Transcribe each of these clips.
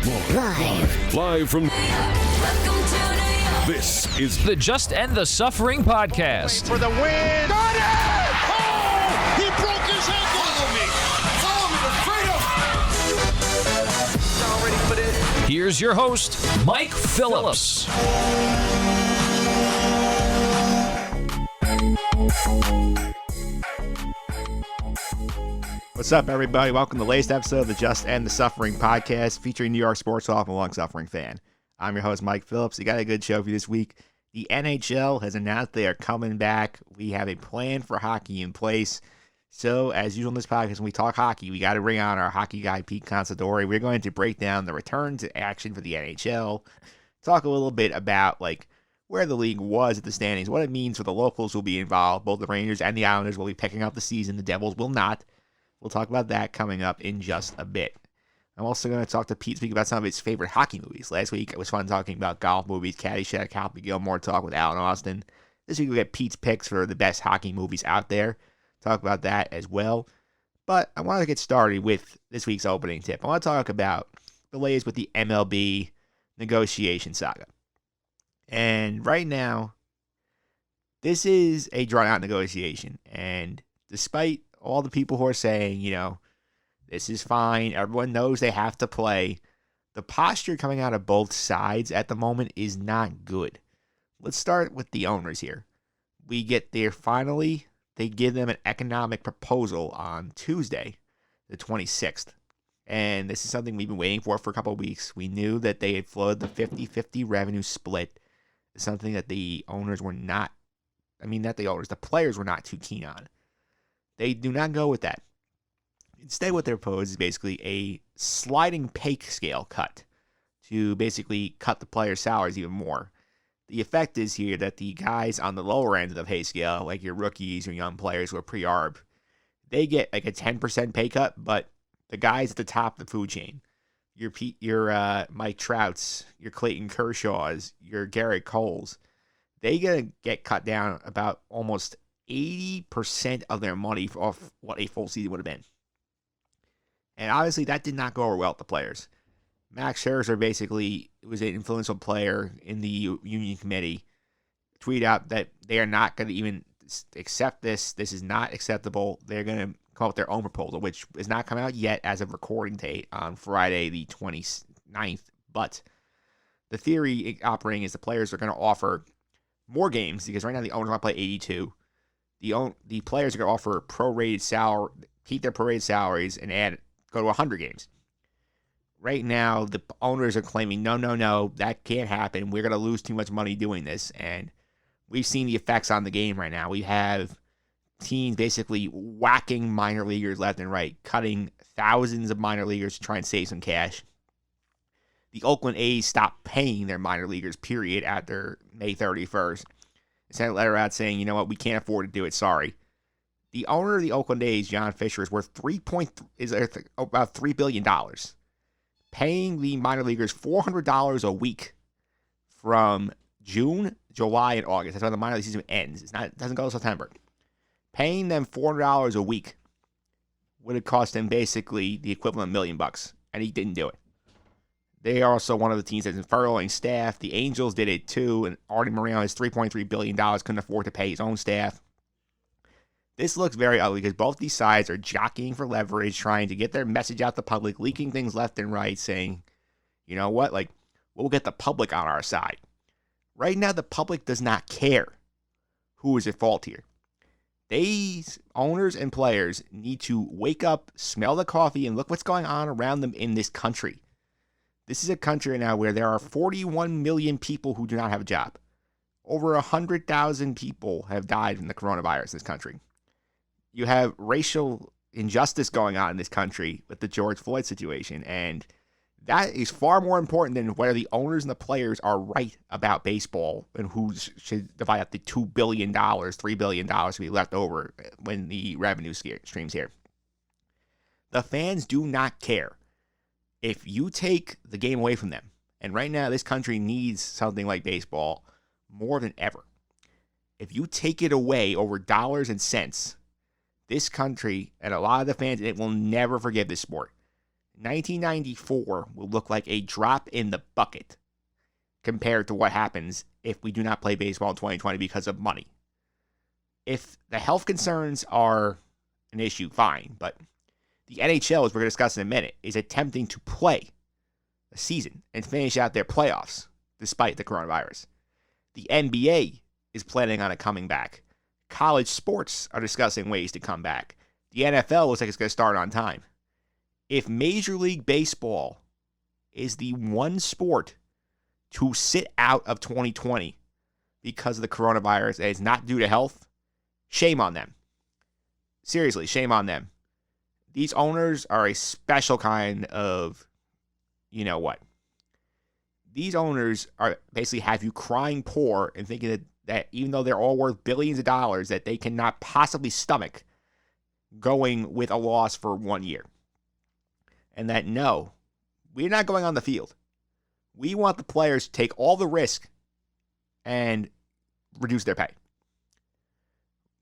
Live from... This is the Just End the Suffering podcast. For the win. Got it! Oh! He broke his ankle. Follow me to freedom. Y'all ready for this? Here's your host, Mike Phillips. What's up, everybody? Welcome to the latest episode of the Just End the Suffering podcast, featuring New York sports talk and a long-suffering fan. I'm your host, Mike Phillips. We got a good show for you this week. The NHL has announced they are coming back. We have a plan for hockey in place. So, as usual in this podcast, when we talk hockey, we got to bring on our hockey guy, Pete Consadori. We're going to break down the return to action for the NHL, talk a little bit about where the league was at the standings, what it means for the locals who will be involved. Both the Rangers and the Islanders will be picking up the season. The Devils will not. We'll talk about that coming up in just a bit. I'm also going to talk to Pete, speak about some of his favorite hockey movies. Last week, it was fun talking about golf movies, Caddyshack, Happy Gilmore, talk with Alan Austin. This week, we'll get Pete's picks for the best hockey movies out there. Talk about that as well. But I want to get started with this week's opening tip. I want to talk about the latest with the MLB negotiation saga. And right now, this is a drawn-out negotiation. And despite all the people who are saying, this is fine, everyone knows they have to play, the posture coming out of both sides at the moment is not good. Let's start with the owners here. We get there finally. They give them an economic proposal on Tuesday, the 26th. And this is something we've been waiting for a couple of weeks. We knew that they had floated the 50-50 revenue split. It's something that the owners were not, the players were not too keen on. They do not go with that. Instead, what they propose is basically a sliding pay scale cut to basically cut the players' salaries even more. The effect is here that the guys on the lower end of the pay scale, like your rookies or young players who are pre-arb, they get a 10% pay cut, but the guys at the top of the food chain, your Mike Trouts, your Clayton Kershaws, your Garrett Coles, they gonna get cut down about almost 80% of their money off what a full season would have been. And obviously that did not go over well with the players. Max Scherzer basically was an influential player in the union committee, tweeted out that they are not going to even accept this. This is not acceptable. They're going to come up with their own proposal, which is not coming out yet as of recording date on Friday the 29th. But the theory operating is the players are going to offer more games because right now the owners want to play 82. The players are going to offer prorated salary, keep their prorated salaries, and go to 100 games. Right now, the owners are claiming, no, that can't happen. We're going to lose too much money doing this. And we've seen the effects on the game right now. We have teams basically whacking minor leaguers left and right, cutting thousands of minor leaguers to try and save some cash. The Oakland A's stopped paying their minor leaguers, period, after May 31st. They sent a letter out saying, you know what, we can't afford to do it, sorry. The owner of the Oakland A's, John Fisher, is worth about $3 billion. Paying the minor leaguers $400 a week from June, July, and August. That's when the minor league season ends. It doesn't go to September. Paying them $400 a week would have cost him basically the equivalent of $1 million, and he didn't do it. They are also one of the teams that's furloughing staff. The Angels did it too, and Artie Moreno has $3.3 billion, couldn't afford to pay his own staff. This looks very ugly because both these sides are jockeying for leverage, trying to get their message out to the public, leaking things left and right, saying, you know what, we'll get the public on our side. Right now, the public does not care who is at fault here. These owners and players need to wake up, smell the coffee, and look what's going on around them in this country. This is a country now where there are 41 million people who do not have a job. Over 100,000 people have died from the coronavirus in this country. You have racial injustice going on in this country with the George Floyd situation, and that is far more important than whether the owners and the players are right about baseball and who should divide up the $2 billion, $3 billion to be left over when the revenue streams here. The fans do not care. If you take the game away from them, and right now this country needs something like baseball more than ever. If you take it away over dollars and cents, this country and a lot of the fans, it will never forgive this sport. 1994 will look like a drop in the bucket compared to what happens if we do not play baseball in 2020 because of money. If the health concerns are an issue, fine, but the NHL, as we're going to discuss in a minute, is attempting to play a season and finish out their playoffs despite the coronavirus. The NBA is planning on it coming back. College sports are discussing ways to come back. The NFL looks like it's going to start on time. If Major League Baseball is the one sport to sit out of 2020 because of the coronavirus and it's not due to health, shame on them. Seriously, shame on them. These owners are a special kind of, you know what? These owners are basically have you crying poor and thinking that even though they're all worth billions of dollars, that they cannot possibly stomach going with a loss for 1 year. And that, no, we're not going on the field. We want the players to take all the risk and reduce their pay.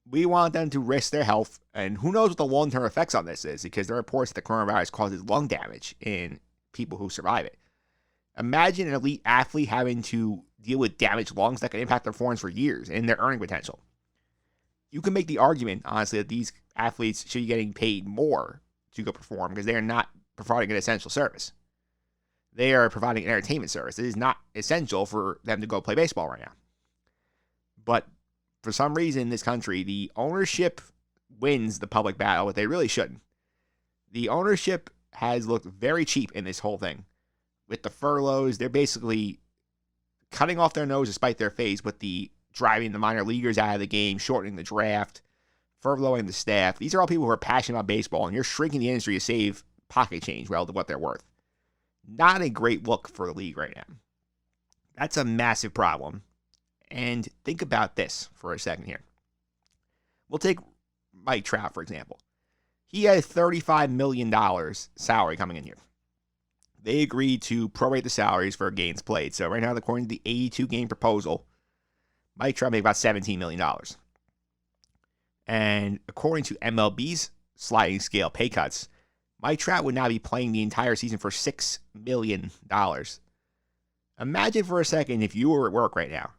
We want them to risk their health, and who knows what the long-term effects on this is, because there are reports that the coronavirus causes lung damage in people who survive it. Imagine an elite athlete having to deal with damaged lungs that can impact their performance for years and their earning potential. You can make the argument, honestly, that these athletes should be getting paid more to go perform because they are not providing an essential service. They are providing an entertainment service. It is not essential for them to go play baseball right now. But for some reason in this country, the ownership wins the public battle, but they really shouldn't. The ownership has looked very cheap in this whole thing. With the furloughs, they're basically cutting off their nose to spite their face with the driving the minor leaguers out of the game, shortening the draft, furloughing the staff. These are all people who are passionate about baseball, and you're shrinking the industry to save pocket change relative to what they're worth. Not a great look for the league right now. That's a massive problem. And think about this for a second here. We'll take Mike Trout, for example. He had $35 million salary coming in here. They agreed to prorate the salaries for games played. So right now, according to the 82-game proposal, Mike Trout made about $17 million. And according to MLB's sliding scale pay cuts, Mike Trout would now be playing the entire season for $6 million. Imagine for a second if you were at work right now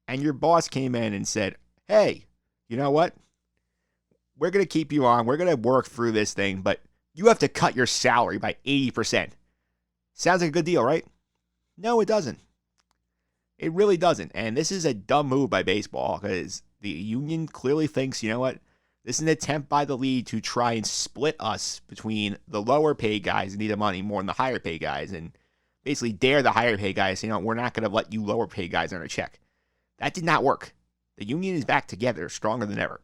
and your boss came in and said, hey, you know what? We're going to keep you on. We're going to work through this thing, but you have to cut your salary by 80%. Sounds like a good deal, right? No, it doesn't. It really doesn't. And this is a dumb move by baseball because the union clearly thinks, you know what? This is an attempt by the league to try and split us between the lower paid guys who need the money more than the higher paid guys and basically dare the higher paid guys, you know, we're not going to let you lower paid guys earn a check. That did not work. The union is back together, stronger than ever.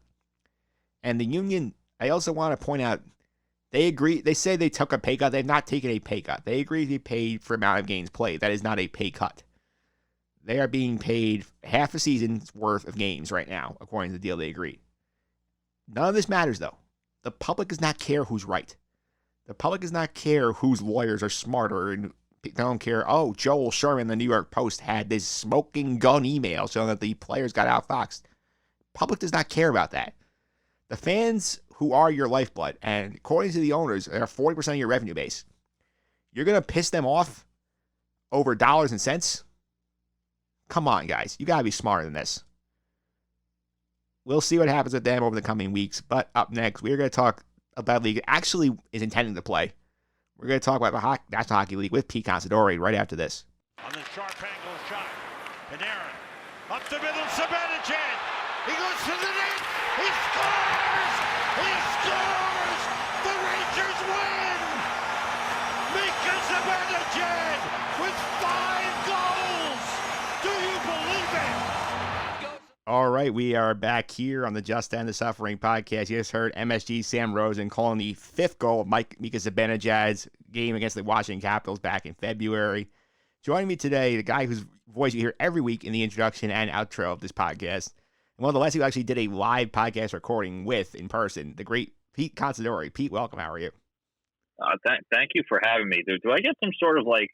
And the union, I also want to point out, they agree, they say they took a pay cut. They've not taken a pay cut. They agree to be paid for amount of games played. That is not a pay cut. They are being paid half a season's worth of games right now, according to the deal they agreed. None of this matters, though. The public does not care who's right. The public does not care whose lawyers are smarter, and they don't care, oh, Joel Sherman, the New York Post, had this smoking gun email showing that the players got outfoxed. Public does not care about that. The fans who are your lifeblood, and according to the owners, they're 40% of your revenue base. You're going to piss them off over dollars and cents? Come on, guys. You got to be smarter than this. We'll see what happens with them over the coming weeks. But up next, we're going to talk about the league actually is intending to play. We're going to talk about the National Hockey League with Pete Consadori right after this. On the sharp angle shot. Panarin. Up the middle, Zibanejad. He goes to the net. He scores! He scores! The Rangers win! Mika Zibanejad with 5 goals! Do you believe it? All right, we are back here on the Just End the Suffering podcast. You just heard MSG Sam Rosen calling the 5th goal of Mika Zibanejad's game against the Washington Capitals back in February. Joining me today, the guy whose voice you hear every week in the introduction and outro of this podcast, and one of the last who actually did a live podcast recording with in person, the great Pete Consadori. Pete, welcome. How are you? Thank you for having me. Do I get some sort of like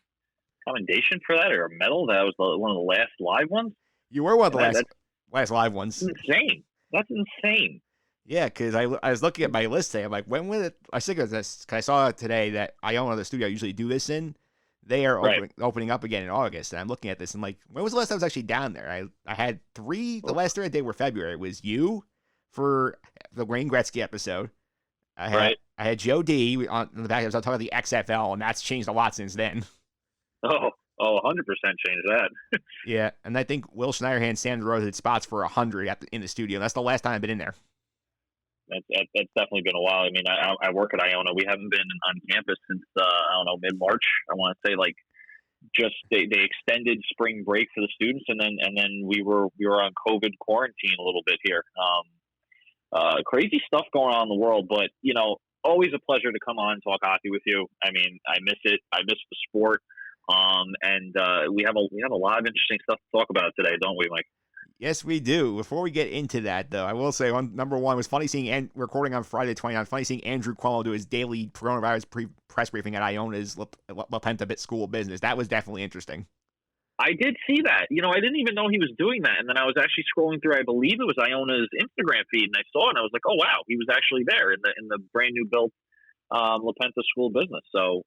commendation for that or a medal? That was one of the last live ones? You were one of the last live ones. That's insane. That's insane. Yeah, because I was looking at my list today. I'm like, when will it? I think it was this. 'Cause I saw today that Iona, the studio I usually do this in, they are Right. opening up again in August. And I'm looking at this and like, when was the last time I was actually down there? I had three. The last three I did were February. It was you for the Wayne Gretzky episode. Right. I had Joe D on the back. I was talking about the XFL, and that's changed a lot since then. Oh, 100% changed that. Yeah, and I think Will Schneiderhan and Sandra Rose had spots for 100 in the studio. That's the last time I've been in there. That's definitely been a while. I mean, I work at Iona. We haven't been on campus since I don't know, mid-March. I want to say like just they extended spring break for the students, and then we were on COVID quarantine a little bit here. Crazy stuff going on in the world, but always a pleasure to come on and talk hockey with you. I mean, I miss it. I miss the sport. And we have a lot of interesting stuff to talk about today, don't we, Mike? Yes, we do. Before we get into that, though, I will say, number one, it was funny seeing, and recording on Friday 29th, funny seeing Andrew Cuomo do his daily coronavirus press briefing at Iona's La Penta School of Business. That was definitely interesting. I did see that. I didn't even know he was doing that. And then I was actually scrolling through, I believe it was Iona's Instagram feed, and I saw it, and I was like, oh, wow, he was actually there in the brand new built La Penta School of Business. So,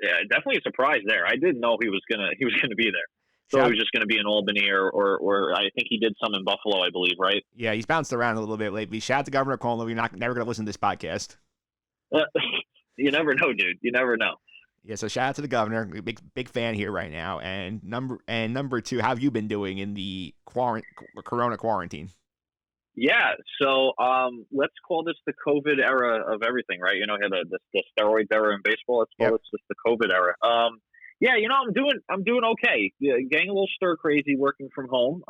yeah, definitely a surprise there. I didn't know he was gonna be there. So he was just gonna be in Albany or I think he did some in Buffalo, I believe, right? Yeah, he's bounced around a little bit lately. Shout out to Governor Cuomo. You're never gonna listen to this podcast. You never know, dude. You never know. Yeah, so shout out to the governor. Big fan here right now. And number two, how have you been doing in the corona quarantine? Yeah, so let's call this the COVID era of everything, right? Had the steroids era in baseball. Let's call this just the COVID era. Yeah, I'm doing okay. Getting a little stir crazy working from home.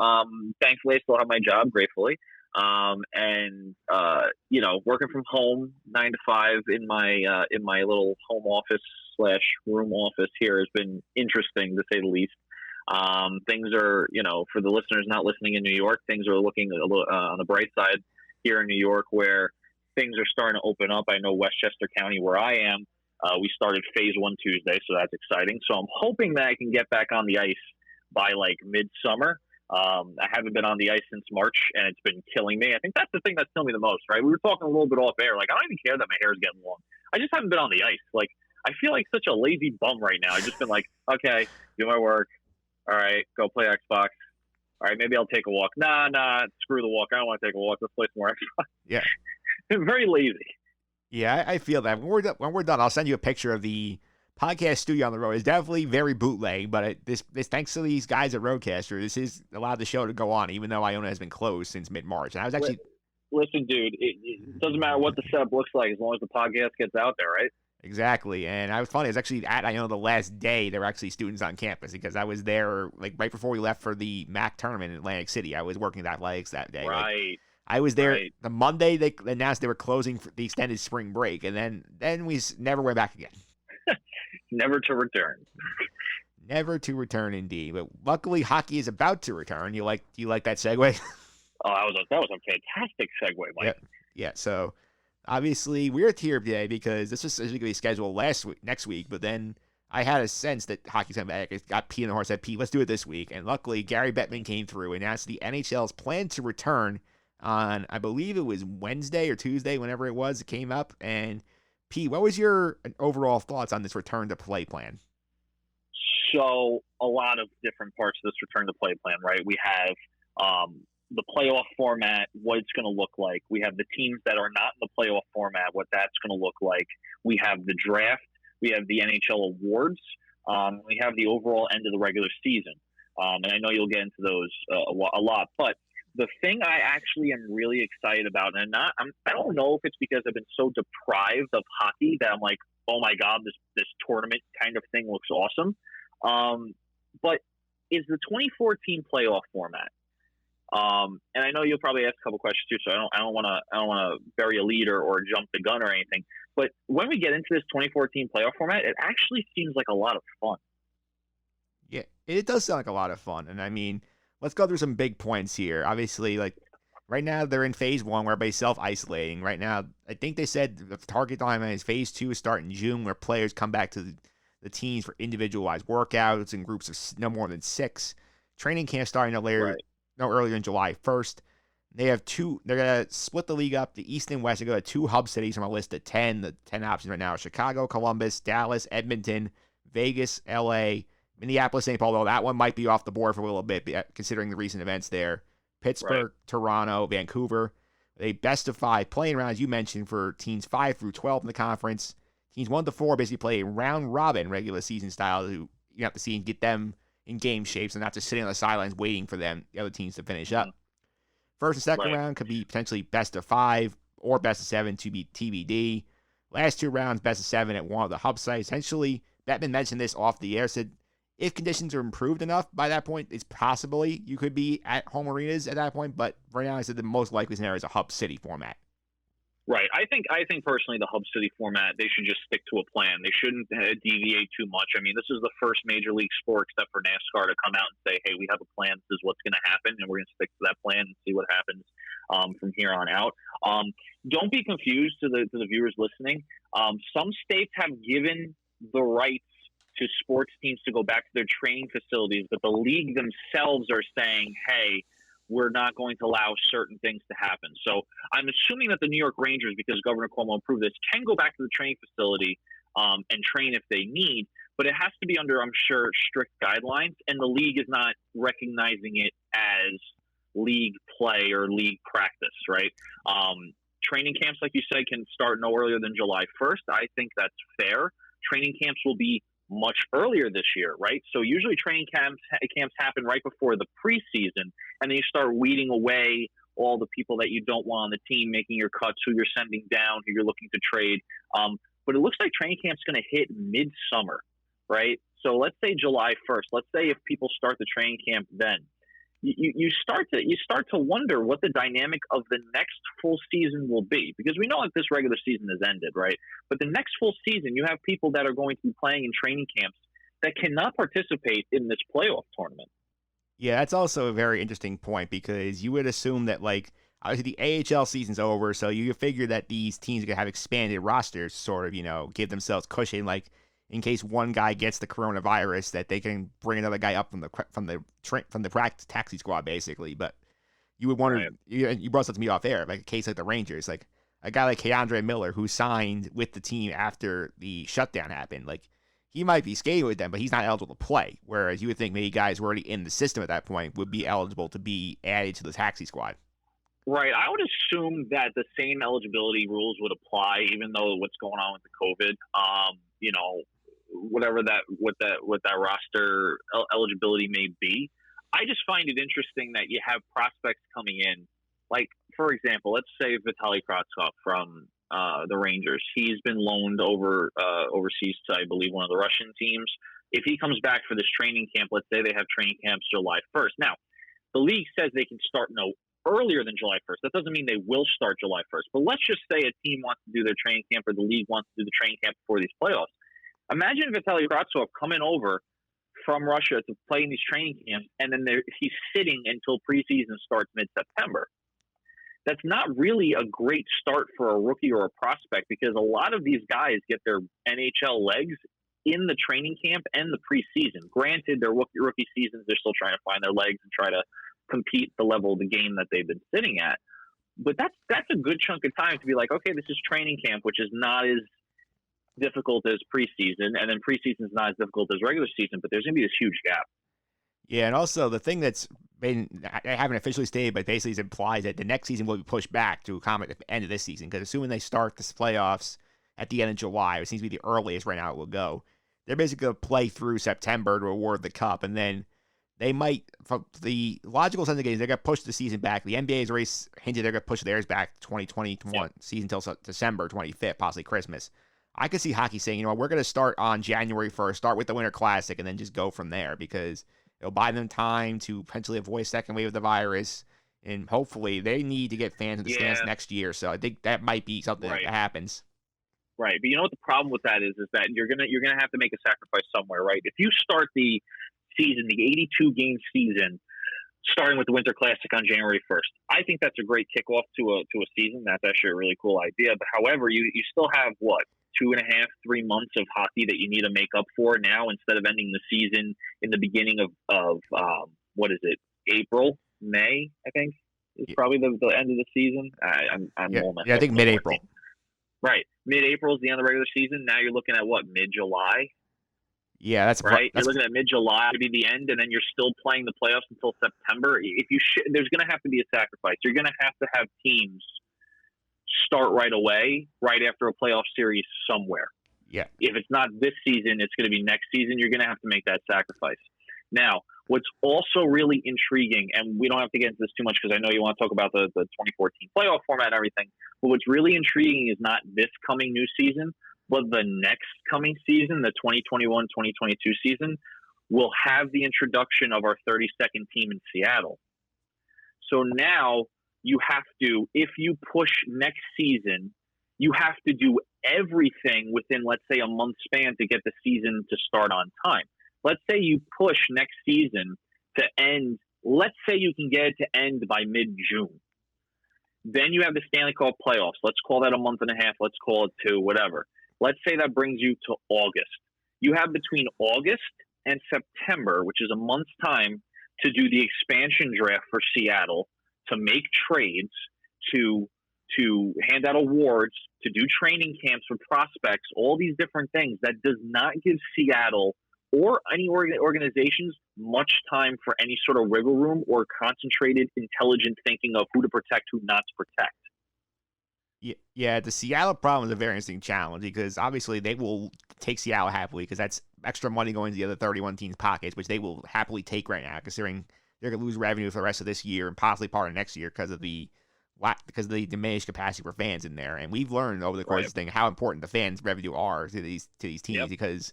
Thankfully, I still have my job, gratefully. And working from home 9 to 5 in my little home office / room office here has been interesting to say the least. Things are, for the listeners not listening in New York, things are looking a little, on the bright side here in New York, where things are starting to open up. I know Westchester County, where I am, we started phase 1 Tuesday, so that's exciting. So I'm hoping that I can get back on the ice by like midsummer. I haven't been on the ice since March, and it's been killing me. I think that's the thing that's killing me the most, right? We were talking a little bit off air. Like, I don't even care that my hair is getting long. I just haven't been on the ice. Like, I feel like such a lazy bum right now. I've just been like, okay, do my work. All right, go play Xbox. All right, maybe I'll take a walk. Nah, screw the walk. I don't want to take a walk. Let's play some more Xbox. Yeah. Very lazy. Yeah, I feel that. When we're done, I'll send you a picture of the podcast studio on the road. It's definitely very bootleg, but this thanks to these guys at Roadcaster, this is allowed the show to go on, even though Iona has been closed since mid-March. And I was actually... Listen, dude, it doesn't matter what the setup looks like as long as the podcast gets out there, right? Exactly. And I was funny. I was actually at Iona the last day there were actually students on campus because I was there like right before we left for the MAC tournament in Atlantic City. I was working at athletics that day. Right. Like, I was there the Monday they announced they were closing for the extended spring break, and then we never went back again. Never to return. Never to return, indeed. But luckily, hockey is about to return. Do you like that segue? Oh, that was a fantastic segue, Mike. Yeah. So obviously we're here today because this was going to be scheduled next week, but then I had a sense that hockey's coming back. I got Pete in the horse. Said, Pete, let's do it this week. And luckily, Gary Bettman came through and announced the NHL's plan to return on, I believe it was Wednesday or Tuesday, whenever it was, it came up. And Pete, what was your overall thoughts on this return to play plan? So a lot of different parts of this return to play plan, right? We have the playoff format, what it's going to look like. We have the teams that are not in the playoff format, what that's going to look like. We have the draft. We have the NHL awards. We have the overall end of the regular season. And I know you'll get into those a lot. But the thing I actually am really excited about, and I don't know if it's because I've been so deprived of hockey that I'm like, oh my God, this tournament kind of thing looks awesome. But is the 2014 playoff format. And I know you'll probably ask a couple questions too, so I don't want to bury a lead or jump the gun or anything. But when we get into this 2014 playoff format, it actually seems like a lot of fun. Yeah, it does sound like a lot of fun. And I mean, let's go through some big points here. Obviously, like right now they're in phase 1 where everybody's self-isolating. Right now, I think they said the target time is phase 2 is starting in June, where players come back to the teams for individualized workouts in groups of no more than 6. Training camp starting no earlier than July 1st. They have two. They're gonna split the league up. The East and West are going to 2 hub cities from a list of 10. The 10 options right now are Chicago, Columbus, Dallas, Edmonton, Vegas, L.A., Minneapolis, St. Paul. Though that one might be off the board for a little bit, considering the recent events there. Pittsburgh, Toronto, Vancouver. A best of 5 playing round, as you mentioned, for teams 5 through 12 in the conference. Teams 1 to 4 basically play a round robin regular season style. You have to see and get them in game shape, so not just sitting on the sidelines waiting for the other teams to finish up. First and second round could be potentially best of 5 or best of 7 to be TBD. Last 2 rounds, best of 7 at one of the hub sites. Essentially, Bettman mentioned this off the air, said if conditions are improved enough by that point, it's possibly you could be at home arenas at that point, but right now I said the most likely scenario is a hub city format. Right. I think personally the hub city format, they should just stick to a plan. They shouldn't deviate too much. I mean, this is the first major league sport except for NASCAR to come out and say, hey, we have a plan. This is what's going to happen, and we're going to stick to that plan and see what happens from here on out. Don't be confused to the viewers listening. Some states have given the rights to sports teams to go back to their training facilities, but the league themselves are saying, hey, we're not going to allow certain things to happen. So I'm assuming that the New York Rangers, because Governor Cuomo approved this, can go back to the training facility and train if they need, but it has to be under, I'm sure, strict guidelines, and the league is not recognizing it as league play or league practice, right? Training camps, like you said, can start no earlier than July 1st. I think that's fair. Training camps will be much earlier this year, right? So usually training camps happen right before the preseason, and then you start weeding away all the people that you don't want on the team, making your cuts, who you're sending down, who you're looking to trade. But it looks like training camp's going to hit mid-summer, right? So let's say July 1st. Let's say if people start the training camp then. You start to wonder what the dynamic of the next full season will be, because we know that this regular season has ended, right? But the next full season, you have people that are going to be playing in training camps that cannot participate in this playoff tournament. Yeah, that's also a very interesting point, because you would assume that, like, obviously the AHL season's over, so you figure that these teams are going to have expanded rosters, sort of, give themselves cushion, like, in case one guy gets the coronavirus, that they can bring another guy up from the practice taxi squad, basically. But you would wonder, you brought something to me off air, like a case like the Rangers, like a guy like Keandre Miller, who signed with the team after the shutdown happened. Like, he might be skating with them, but he's not eligible to play. Whereas you would think maybe guys who are already in the system at that point would be eligible to be added to the taxi squad. Right. I would assume that the same eligibility rules would apply, even though what's going on with the COVID. Whatever what that roster eligibility may be. I just find it interesting that you have prospects coming in. Like, for example, let's say Vitaly Kravtsov from the Rangers. He's been loaned overseas to, I believe, one of the Russian teams. If he comes back for this training camp, let's say they have training camps July 1st. Now, the league says they can start no earlier than July 1st. That doesn't mean they will start July 1st. But let's just say a team wants to do their training camp, or the league wants to do the training camp before these playoffs. Imagine Vitaly Kravtsov coming over from Russia to play in these training camps, and then he's sitting until preseason starts mid-September. That's not really a great start for a rookie or a prospect, because a lot of these guys get their NHL legs in the training camp and the preseason. Granted, their rookie seasons, they're still trying to find their legs and try to compete the level of the game that they've been sitting at. But that's a good chunk of time to be like, okay, this is training camp, which is not as difficult as preseason, and then preseason is not as difficult as regular season, but there's going to be this huge gap. Yeah, and also the thing that's been, I haven't officially stated, but basically it implies that the next season will be pushed back to accommodate the end of this season, because assuming they start the playoffs at the end of July, it seems to be the earliest right now it will go, they're basically going to play through September to award the cup, and then they might, from the logical sense of games, they're going to push the season back. The NBA's already hinted they're going to push theirs back to 2021 season until December 25th, possibly Christmas. I could see hockey saying, we're going to start on January 1st, start with the Winter Classic, and then just go from there, because it'll buy them time to potentially avoid a second wave of the virus, and hopefully they need to get fans in the stands next year. So I think that might be something that happens. Right, but you know what the problem with that is that you're gonna have to make a sacrifice somewhere, right? If you start the season, the 82 game season, starting with the Winter Classic on January 1st, I think that's a great kickoff to a season. That's actually a really cool idea. But however, you still have 2.5-3 months of hockey that you need to make up for now, instead of ending the season in the beginning of what is it, April, May, I think. is probably the end of the season. I'm almost I think mid-April. Right, mid-April is the end of the regular season. Now you're looking at what, mid-July? Yeah, that's right. That's, you're looking at mid-July to be the end, and then you're still playing the playoffs until September. If you there's going to have to be a sacrifice. You're going to have teams start right away, right after a playoff series somewhere. Yeah. If it's not this season, it's going to be next season. You're going to have to make that sacrifice. Now, what's also really intriguing, and we don't have to get into this too much because I know you want to talk about the 2014 playoff format and everything, but what's really intriguing is not this coming new season, but the next coming season, the 2021-2022 season, will have the introduction of our 32nd team in Seattle. So now you have to, if you push next season, you have to do everything within, let's say, a month span to get the season to start on time. Let's say you push next season to end, let's say you can get it to end by mid-June. Then you have the Stanley Cup playoffs. Let's call that a month and a half. Let's call it 2, whatever. Let's say that brings you to August. You have between August and September, which is a month's time, to do the expansion draft for Seattle, to make trades, to hand out awards, to do training camps for prospects, all these different things. That does not give Seattle or any organizations much time for any sort of wiggle room or concentrated, intelligent thinking of who to protect, who not to protect. Yeah, the Seattle problem is a very interesting challenge because obviously they will take Seattle happily because that's extra money going to the other 31 teams' pockets, which they will happily take right now, considering they're going to lose revenue for the rest of this year and possibly part of next year because of the diminished capacity for fans in there. And we've learned over the course of this thing how important the fans' revenue are to these teams because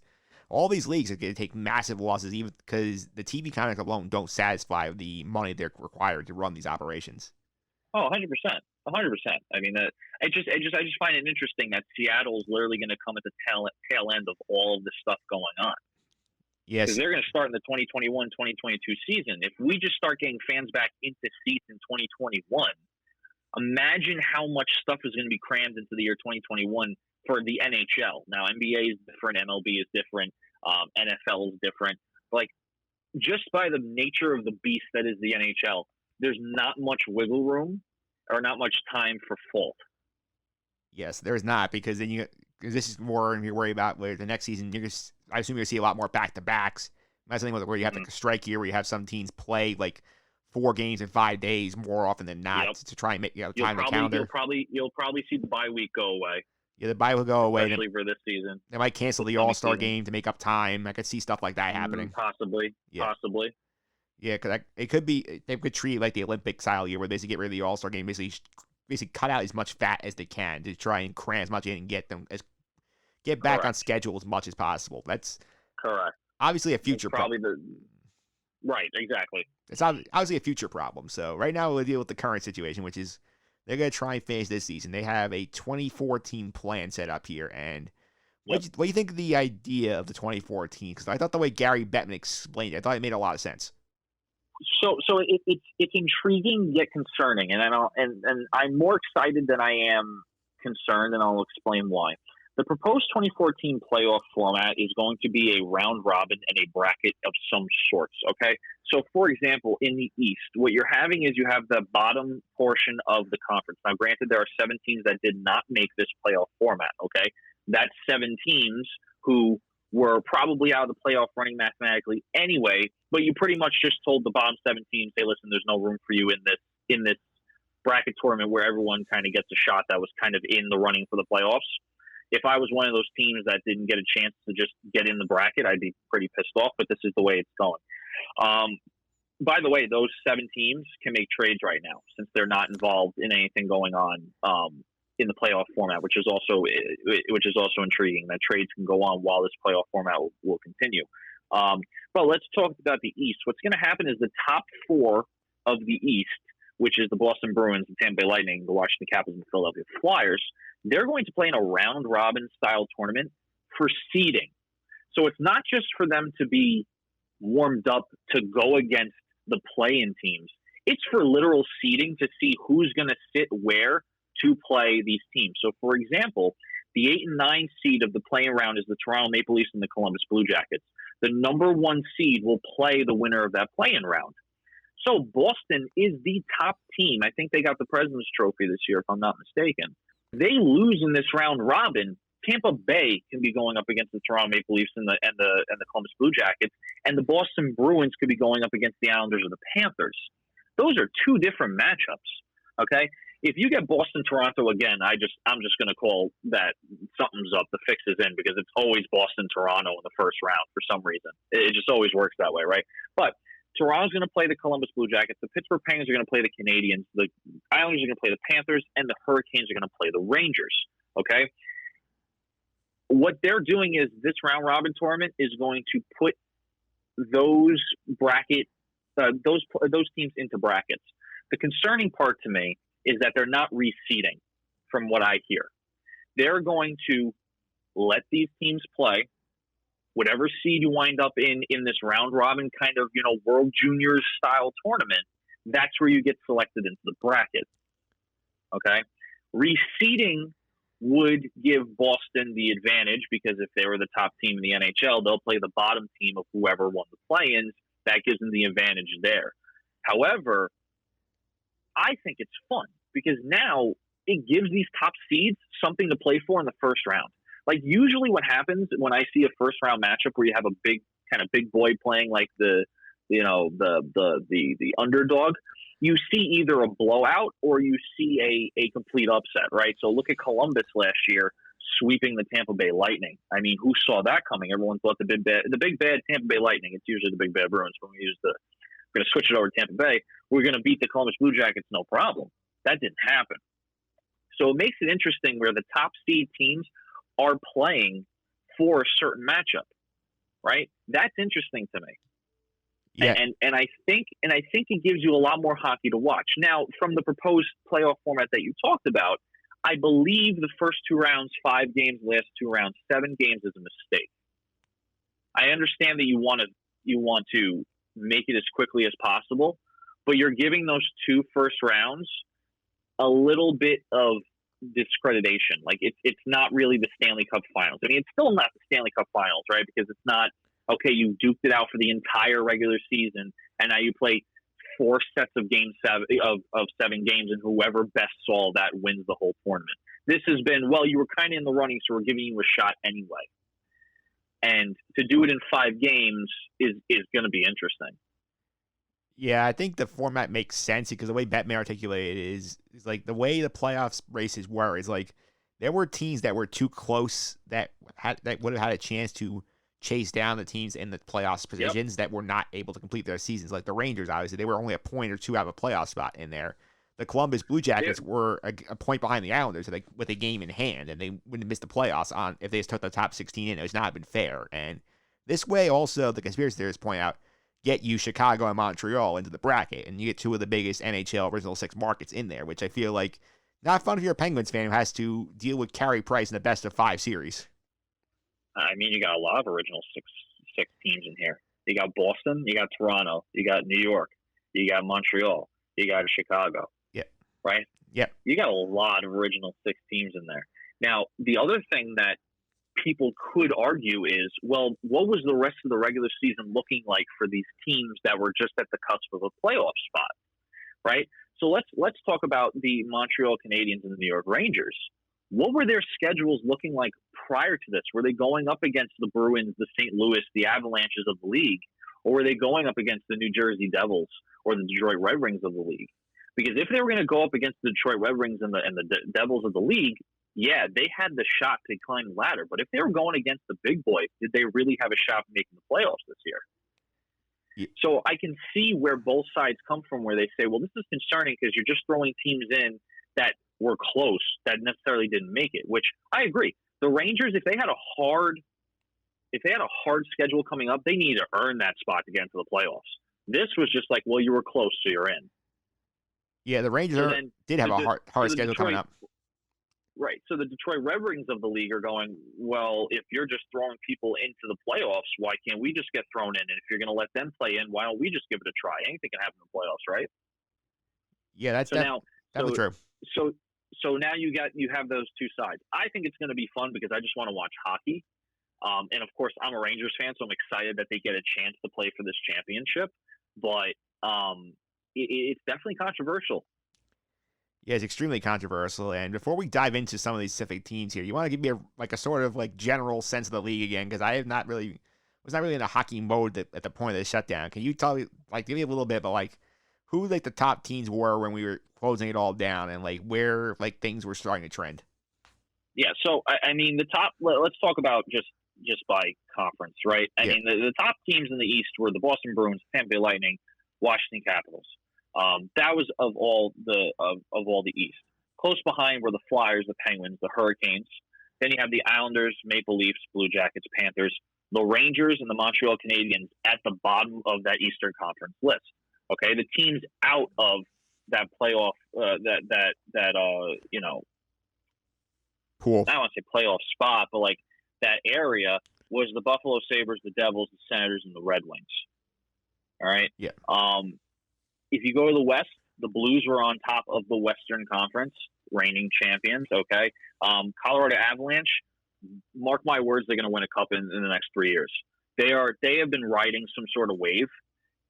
all these leagues are going to take massive losses, even because the TV contracts alone don't satisfy the money they're required to run these operations. Oh, 100%. 100%. I mean, I just find it interesting that Seattle is literally going to come at the tail end of all of this stuff going on. Yes. Because they're going to start in the 2021-2022 season. If we just start getting fans back into seats in 2021, imagine how much stuff is going to be crammed into the year 2021 for the NHL. Now, NBA is different, MLB is different, NFL is different. Like, just by the nature of the beast that is the NHL, there's not much wiggle room or not much time for fault. Yes, there's not, because then this is more you're worried about where the next season I assume you're gonna see a lot more back-to-backs. That's something where you have like a strike year where you have some teams play like 4 games in 5 days more often than not to try and make time the calendar. You'll probably see the bye week go away. Yeah, the bye will go away. Especially for this season. They might cancel the All-Star game to make up time. I could see stuff like that happening. Possibly. Possibly. Yeah, because it could be, they could treat it like the Olympic style year where they basically get rid of the All-Star game, basically cut out as much fat as they can to try and cram as much in and get back on schedule as much as possible. That's correct. Obviously a future problem. Right, exactly. It's obviously a future problem. So right now we'll deal with the current situation, which is they're going to try and finish this season. They have a 24-team plan set up here. And what do you think of the idea of the 24-team? Because I thought the way Gary Bettman explained it, I thought it made a lot of sense. So it's intriguing yet concerning, and I'm more excited than I am concerned, and I'll explain why. The proposed 2014 playoff format is going to be a round robin and a bracket of some sorts. Okay, so for example, in the East, what you're having is you have the bottom portion of the conference. Now, granted, there are 7 teams that did not make this playoff format. Okay, that's 7 teams who were probably out of the playoff running mathematically anyway, but you pretty much just told the bottom 7 teams, hey, listen, there's no room for you in this bracket tournament where everyone kind of gets a shot that was kind of in the running for the playoffs. If I was one of those teams that didn't get a chance to just get in the bracket, I'd be pretty pissed off, but this is the way it's going. By the way, those 7 teams can make trades right now since they're not involved in anything going on in the playoff format, which is also intriguing that trades can go on while this playoff format will continue. But let's talk about the East. What's going to happen is the top 4 of the East, which is the Boston Bruins, the Tampa Bay Lightning, the Washington Capitals, and the Philadelphia Flyers, they're going to play in a round-robin style tournament for seeding. So it's not just for them to be warmed up to go against the play-in teams. It's for literal seeding to see who's going to sit where to play these teams. So, for example, the 8 and 9 seed of the play-in round is the Toronto Maple Leafs and the Columbus Blue Jackets. The number 1 seed will play the winner of that play-in round. So Boston is the top team. I think they got the President's Trophy this year, if I'm not mistaken. They lose in this round robin. Tampa Bay can be going up against the Toronto Maple Leafs and the Columbus Blue Jackets, and the Boston Bruins could be going up against the Islanders or the Panthers. Those are two different matchups. Okay, if you get Boston Toronto again, I'm just going to call that something's up. The fix is in because it's always Boston Toronto in the first round for some reason. It just always works that way, right? But Toronto's going to play the Columbus Blue Jackets. The Pittsburgh Penguins are going to play the Canadiens. The Islanders are going to play the Panthers, and the Hurricanes are going to play the Rangers. Okay. What they're doing is this round robin tournament is going to put those those teams into brackets. The concerning part to me is that they're not reseeding, from what I hear. They're going to let these teams play. Whatever seed you wind up in this round robin kind of, World Juniors style tournament, that's where you get selected into the bracket. Okay? Reseeding would give Boston the advantage because if they were the top team in the NHL, they'll play the bottom team of whoever won the play-ins. That gives them the advantage there. However, I think it's fun because now it gives these top seeds something to play for in the first round. Like usually what happens when I see a first round matchup where you have a big boy playing like the underdog, you see either a blowout or you see a complete upset, right? So look at Columbus last year sweeping the Tampa Bay Lightning. I mean, who saw that coming? Everyone thought the big bad Tampa Bay Lightning. It's usually the big bad Bruins. When we're going to switch it over to Tampa Bay, we're going to beat the Columbus Blue Jackets, no problem. That didn't happen. So it makes it interesting where the top seed teams are playing for a certain matchup, right? That's interesting to me. Yeah. And I think it gives you a lot more hockey to watch. Now, from the proposed playoff format that you talked about, I believe the first 2 rounds, 5 games, last 2 rounds, 7 games is a mistake. I understand that you want to make it as quickly as possible, but you're giving those 2 first rounds a little bit of discreditation. Like it's not really the Stanley Cup Finals. I mean, it's still not the Stanley Cup Finals, right? Because it's not, okay, you duked it out for the entire regular season, and now you play 4 sets of of 7 games, and whoever best saw that wins the whole tournament. This has been, well, you were kind of in the running, so we're giving you a shot anyway. And to do it in 5 games is going to be interesting. Yeah, I think the format makes sense because the way Bettman articulated it is like the way the playoffs races were is like there were teams that were too close that would have had a chance to chase down the teams in the playoffs positions that were not able to complete their seasons. Like the Rangers, obviously, they were only a point or 2 out of a playoff spot in there. The Columbus Blue Jackets were a point behind the Islanders with a game in hand, and they wouldn't have missed the playoffs if they just took the top 16 in. It was not been fair. And this way, also, the conspiracy theorists point out, get you Chicago and Montreal into the bracket, and you get 2 of the biggest NHL original 6 markets in there, which I feel like not fun if you're a Penguins fan who has to deal with Carey Price in the best of 5 series. I mean, you got a lot of original six teams in here. You got Boston, you got Toronto, you got New York, you got Montreal, you got Chicago. Yep. Right? Yep. You got a lot of original 6 teams in there. Now, the other thing that people could argue is, well, what was the rest of the regular season looking like for these teams that were just at the cusp of a playoff spot, right? So let's talk about the Montreal Canadiens and the New York Rangers. What were their schedules looking like prior to this? Were they going up against the Bruins, the St. Louis, the Avalanches of the league, or were they going up against the New Jersey Devils or the Detroit Red Wings of the league? Because if they were going to go up against the Detroit Red Wings and the Devils of the league, yeah, they had the shot to climb the ladder. But if they were going against the big boys, did they really have a shot for making the playoffs this year? Yeah. So I can see where both sides come from, where they say, well, this is concerning because you're just throwing teams in that were close, that necessarily didn't make it, which I agree. The Rangers, if they had a hard schedule coming up, they need to earn that spot to get into the playoffs. This was just like, well, you were close, so you're in. Yeah, the Rangers did have a hard schedule coming up. Right. So the Detroit Red Wings of the league are going, well, if you're just throwing people into the playoffs, why can't we just get thrown in? And if you're going to let them play in, why don't we just give it a try? Anything can happen in the playoffs, right? Yeah, that's definitely true. So now you have those 2 sides. I think it's going to be fun because I just want to watch hockey. And of course, I'm a Rangers fan, so I'm excited that they get a chance to play for this championship. But it's definitely controversial. Yeah, it's extremely controversial. And before we dive into some of these specific teams here, you want to give me a sort of like general sense of the league again, because I was not really in a hockey mode at the point of the shutdown. Can you tell me, give me a little bit, but who the top teams were when we were closing it all down, and where things were starting to trend? Yeah, so I mean the top. Let's talk about just by conference, right? I mean the top teams in the East were the Boston Bruins, Tampa Bay Lightning, Washington Capitals. That was of all the East. Close behind were the Flyers, the Penguins, the Hurricanes. Then you have the Islanders, Maple Leafs, Blue Jackets, Panthers, the Rangers, and the Montreal Canadiens at the bottom of that Eastern Conference list. Okay, the teams out of that playoff, pool. I don't want to say playoff spot, but that area was the Buffalo Sabres, the Devils, the Senators, and the Red Wings. All right. Yeah. If you go to the West, the Blues were on top of the Western Conference, reigning champions. Okay. Colorado Avalanche, mark my words, they're going to win a cup in the next 3 years. They have been riding some sort of wave,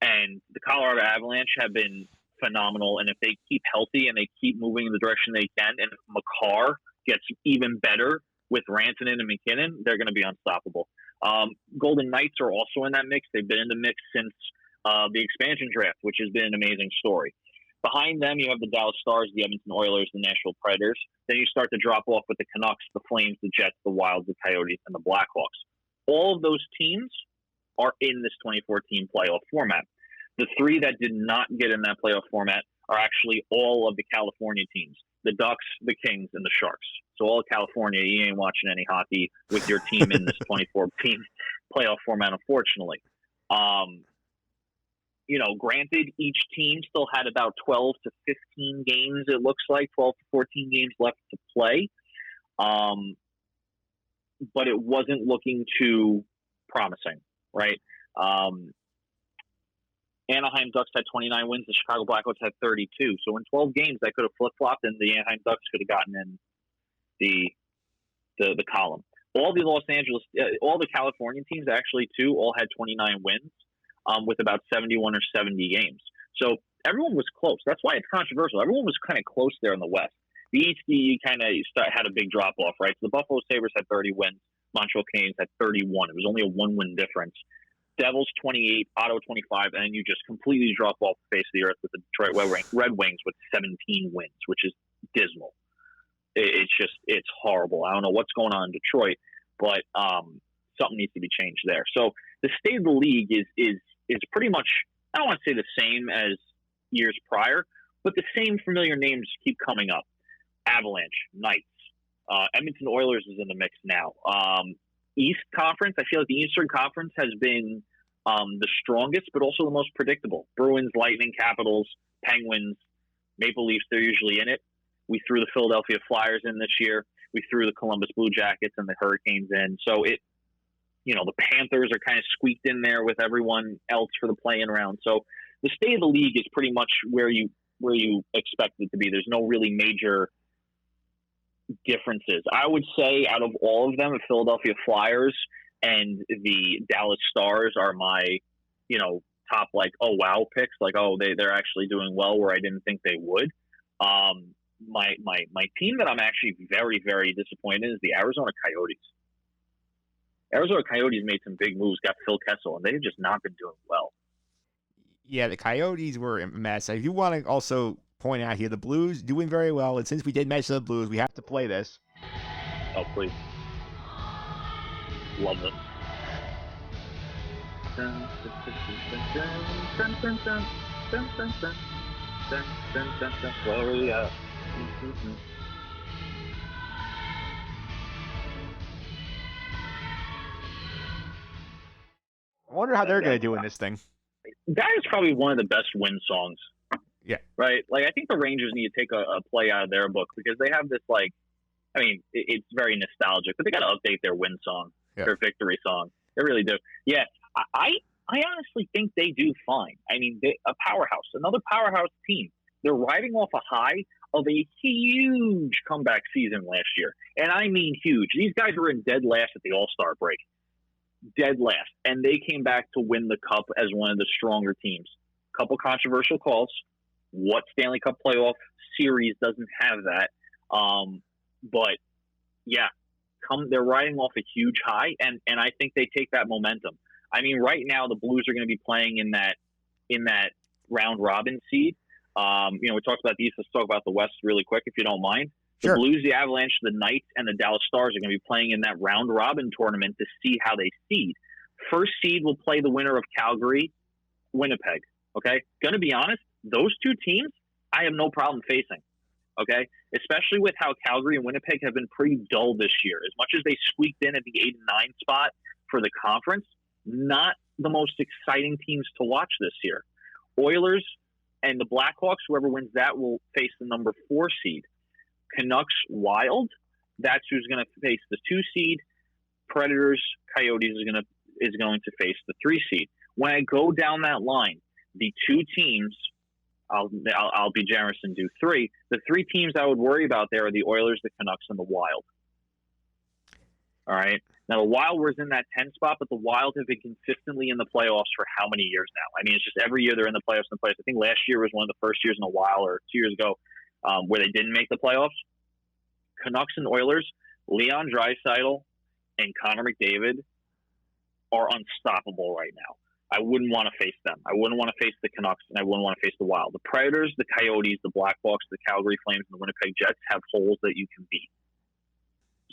and the Colorado Avalanche have been phenomenal. And if they keep healthy and they keep moving in the direction they can, and if Makar gets even better with Rantanen and McKinnon, they're going to be unstoppable. Golden Knights are also in that mix. They've been in the mix since the expansion draft, which has been an amazing story. Behind them, you have the Dallas Stars, the Edmonton Oilers, the Nashville Predators. Then you start to drop off with the Canucks, the Flames, the Jets, the Wilds, the Coyotes, and the Blackhawks. All of those teams are in this 2014 playoff format. The three that did not get in that playoff format are actually all of the California teams: the Ducks, the Kings, and the Sharks. So all of California, you ain't watching any hockey with your team in this 2014 playoff format, unfortunately. Granted, each team still had about 12 to 15 games, it looks like, 12 to 14 games left to play. But it wasn't looking too promising, right? Anaheim Ducks had 29 wins. The Chicago Blackhawks had 32. So in 12 games, that could have flip-flopped, and the Anaheim Ducks could have gotten in the column. All the California teams actually, too, all had 29 wins. With about 71 or 70 games. So everyone was close. That's why it's controversial. Everyone was kind of close there in the West. The East, you kind of had a big drop-off, right? So the Buffalo Sabres had 30 wins. Montreal Canadiens had 31. It was only a one-win difference. Devils, 28. Ottawa, 25. And then you just completely drop off the face of the earth with the Detroit Red Wings with 17 wins, which is dismal. It's horrible. I don't know what's going on in Detroit, but something needs to be changed there. So the state of the league is pretty much, I don't want to say the same as years prior, but the same familiar names keep coming up. Avalanche, Knights, Edmonton Oilers is in the mix now. East Conference, I feel like the Eastern Conference has been the strongest, but also the most predictable. Bruins, Lightning, Capitals, Penguins, Maple Leafs, they're usually in it. We threw the Philadelphia Flyers in this year. We threw the Columbus Blue Jackets and the Hurricanes in. So the Panthers are kind of squeaked in there with everyone else for the play-in round. So the state of the league is pretty much where you expect it to be. There's no really major differences. I would say out of all of them, the Philadelphia Flyers and the Dallas Stars are my, top oh wow picks. They're actually doing well where I didn't think they would. My team that I'm actually very, very disappointed in is the Arizona Coyotes. Arizona Coyotes made some big moves, got Phil Kessel, and they've just not been doing well. Yeah, the Coyotes were a mess. If you want to also point out here, the Blues doing very well, and since we did mention the Blues, we have to play this. Oh, please. Love it. Gloria. I wonder how they're going to do in this thing. That is probably one of the best win songs. Yeah. Right? I think the Rangers need to take a play out of their book because they have this, it's very nostalgic, but they got to update their win song, their victory song. They really do. Yeah. I honestly think they do fine. I mean, a powerhouse, another powerhouse team. They're riding off a high of a huge comeback season last year. And I mean huge. These guys were in dead last at the All-Star break. Dead last. And they came back to win the Cup as one of the stronger teams. Couple controversial calls, What Stanley Cup playoff series doesn't have that? But yeah, they're riding off a huge high, and I think they take that momentum. I mean, right now the Blues are going to be playing in that round robin seed. We talked about these. Let's talk about the West really quick, if you don't mind. Sure. The Blues, the Avalanche, the Knights, and the Dallas Stars are going to be playing in that round robin tournament to see how they seed. First seed will play the winner of Calgary, Winnipeg. Okay, going to be honest, those two teams I have no problem facing. Okay, especially with how Calgary and Winnipeg have been pretty dull this year. As much as they squeaked in at the 8 and 9 spot for the conference, not the most exciting teams to watch this year. Oilers and the Blackhawks, whoever wins that, will face the number 4 seed. Canucks, Wild, that's who's going to face the 2 seed. Predators, Coyotes is going to face the 3 seed. When I go down that line, the 2 teams, I'll be generous and do 3. The 3 teams I would worry about there are the Oilers, the Canucks, and the Wild. All right. Now, the Wild was in that 10 spot, but the Wild have been consistently in the playoffs for how many years now? I mean, it's just every year they're in the playoffs. I think last year was one of the first years in a while, or 2 years ago, where they didn't make the playoffs. Canucks and Oilers, Leon Draisaitl and Connor McDavid are unstoppable right now. I wouldn't want to face them. I wouldn't want to face the Canucks, and I wouldn't want to face the Wild. The Predators, the Coyotes, the Blackhawks, the Calgary Flames, and the Winnipeg Jets have holes that you can beat.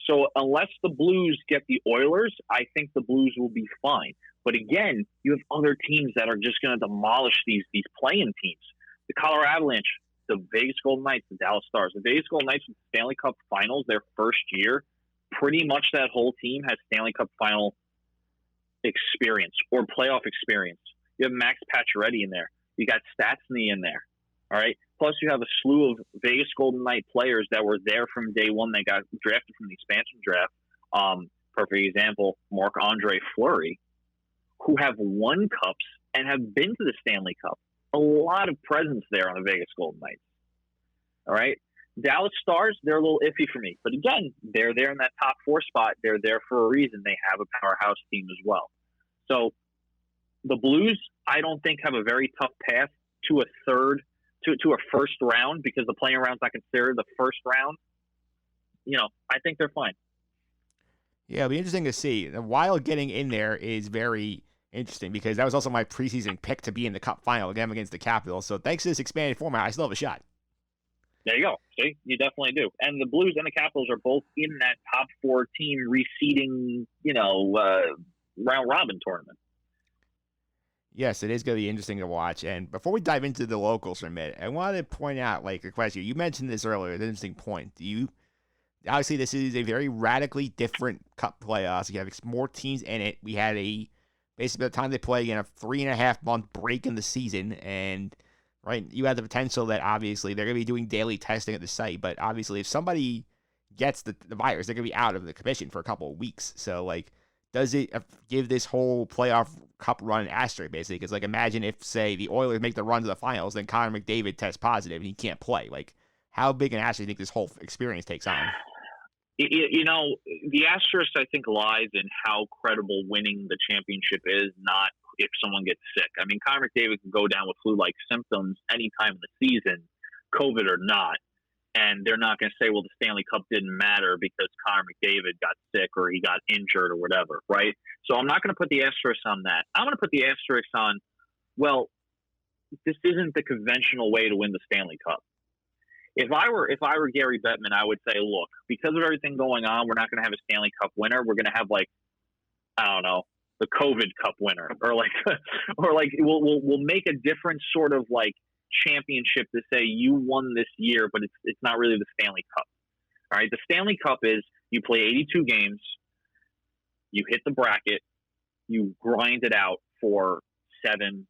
So unless the Blues get the Oilers, I think the Blues will be fine. But again, you have other teams that are just going to demolish these play-in teams. The Colorado Avalanche, the Vegas Golden Knights, the Dallas Stars. The Vegas Golden Knights with the Stanley Cup Finals, their first year, pretty much that whole team has Stanley Cup Final experience or playoff experience. You have Max Pacioretty in there. You got Stastny in there. All right. Plus, you have a slew of Vegas Golden Knight players that were there from day one. They got drafted from the expansion draft. Perfect example, Marc-Andre Fleury, who have won cups and have been to the Stanley Cup. A lot of presence there on the Vegas Golden Knights. All right. Dallas Stars, they're a little iffy for me. But again, they're there in that top 4 spot. They're there for a reason. They have a powerhouse team as well. So the Blues, I don't think, have a very tough path to a first round, because the playing round's not considered the first round. I think they're fine. Yeah, it'll be interesting to see. The Wild getting in there is very interesting, because that was also my preseason pick to be in the Cup final again against the Capitals. So thanks to this expanded format, I still have a shot. There you go. See, you definitely do. And the Blues and the Capitals are both in that top 4 team reseeding, round robin tournament. Yes, it is going to be interesting to watch. And before we dive into the locals for a minute, I wanted to point out, a question. You mentioned this earlier, an interesting point. Obviously, this is a very radically different Cup playoffs. You have more teams in it. We had basically by the time they play again, a 3.5-month break in the season. And, right, you have the potential that obviously they're going to be doing daily testing at the site. But obviously, if somebody gets the virus, they're going to be out of the commission for a couple of weeks. So, does it give this whole playoff Cup run an asterisk, basically? Because, imagine if, say, the Oilers make the run to the finals, then Connor McDavid tests positive and he can't play. How big an asterisk do you think this whole experience takes on? The asterisk, I think, lies in how credible winning the championship is, not if someone gets sick. I mean, Connor McDavid can go down with flu-like symptoms any time in the season, COVID or not, and they're not going to say, well, the Stanley Cup didn't matter because Connor McDavid got sick or he got injured or whatever, right? So I'm not going to put the asterisk on that. I'm going to put the asterisk on, well, this isn't the conventional way to win the Stanley Cup. If I were Gary Bettman, I would say, look, because of everything going on, we're not going to have a Stanley Cup winner. We're going to have the COVID Cup winner, or we'll make a different sort of championship to say you won this year, but it's not really the Stanley Cup. All right, the Stanley Cup is you play 82 games, you hit the bracket, you grind it out for 7,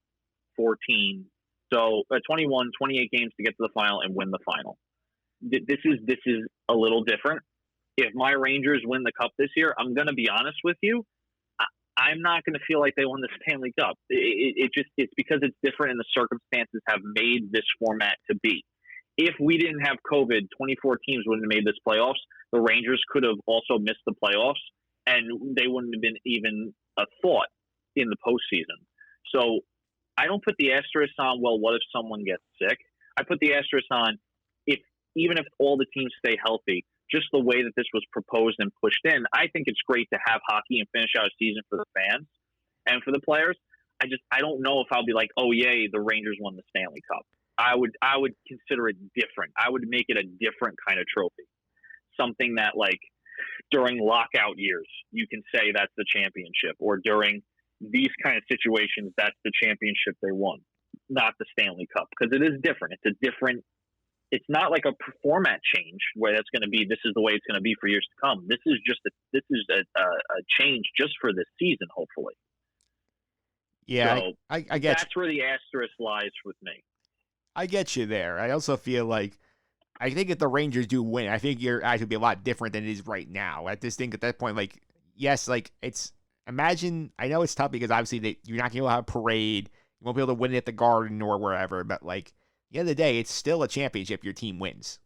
14. So 21, 28 games to get to the final and win the final. This is a little different. If my Rangers win the Cup this year, I'm going to be honest with you, I'm not going to feel like they won the Stanley Cup. It's because it's different and the circumstances have made this format to be. If we didn't have COVID, 24 teams wouldn't have made this playoffs. The Rangers could have also missed the playoffs, and they wouldn't have been even a thought in the postseason. So I don't put the asterisk on, well, what if someone gets sick? I put the asterisk on even if all the teams stay healthy, just the way that this was proposed and pushed in. I think it's great to have hockey and finish out a season for the fans and for the players. I don't know if I'll be like, oh yay, the Rangers won the Stanley Cup. I would consider it different. I would make it a different kind of trophy. Something that, like, during lockout years, you can say that's the championship, or during these kind of situations, that's the championship they won, not the Stanley Cup, because it is different. It's not like a format change where that's going to be, this is the way it's going to be for years to come. This is a change just for this season, hopefully. Yeah, so I get that's where the asterisk lies with me. I get you there. I also feel like, I think if the Rangers do win, I think your eyes would be a lot different than it is right now. I just think at that point, like, yes, like, imagine, I know it's tough because obviously you're not going to have a parade. You won't be able to win it at the Garden or wherever, but, like, at the end of the day, it's still a championship your team wins.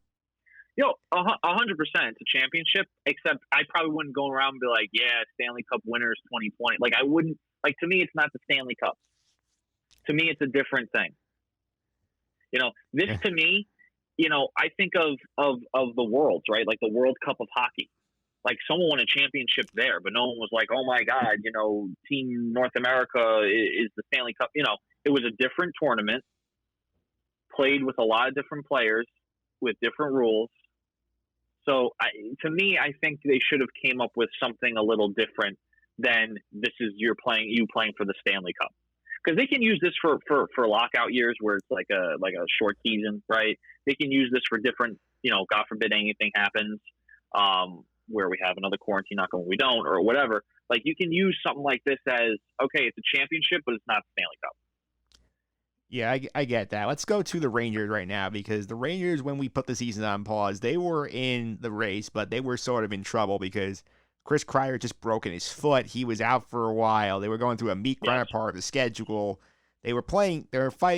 100%. It's a championship, except I probably wouldn't go around and be like, yeah, Stanley Cup winners 2020. Like, I wouldn't, like, to me, it's not the Stanley Cup. To me, it's a different thing. To me, I think of the Worlds, right? Like the World Cup of hockey. Like, someone won a championship there, but no one was like, oh my God, Team North America is the Stanley Cup. It was a different tournament, played with a lot of different players with different rules. So to me, I think they should have came up with something a little different than this is you playing for the Stanley Cup. Because they can use this for lockout years where it's like a short season, right? They can use this for different, God forbid anything happens, where we have another quarantine, not going, we don't, or whatever. Like, you can use something like this as, okay, it's a championship, but it's not the Stanley Cup. Yeah, I get that. Let's go to the Rangers right now, because the Rangers, when we put the season on pause, they were in the race, but they were sort of in trouble because Chris Kreider just broken his foot. He was out for a while. They were going through a meat grinder part of the schedule. They were fighting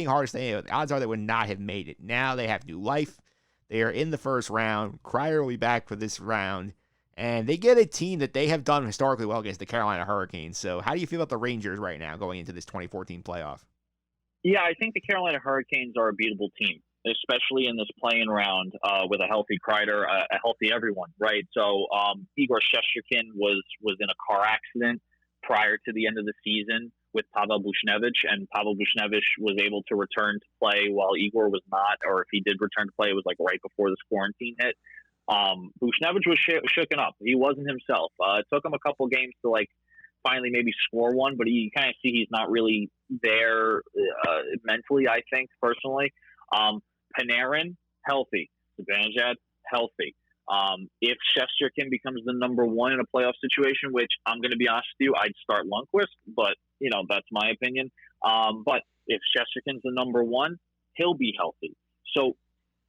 hard to stay. The odds are they would not have made it. Now they have new life. They are in the first round. Kreider will be back for this round. And they get a team that they have done historically well against the Carolina Hurricanes. So how do you feel about the Rangers right now going into this 2014 playoff? Yeah, I think the Carolina Hurricanes are a beatable team, especially in this playing round with a healthy Kreider, a healthy everyone, right? So Igor Shesterkin was in a car accident prior to the end of the season with Pavel Buchnevich, and Pavel Buchnevich was able to return to play while Igor was not, or if he did return to play, it was like right before this quarantine hit. Buchnevich was shooken up. He wasn't himself. It took him a couple games to finally maybe score one, but you kind of see he's not really there mentally, I think, personally. Panarin, healthy. Zibanejad, healthy. If Shesterkin becomes the number one in a playoff situation, which I'm going to be honest with you, I'd start Lundqvist, but, that's my opinion. But if Shesterkin's the number one, he'll be healthy. So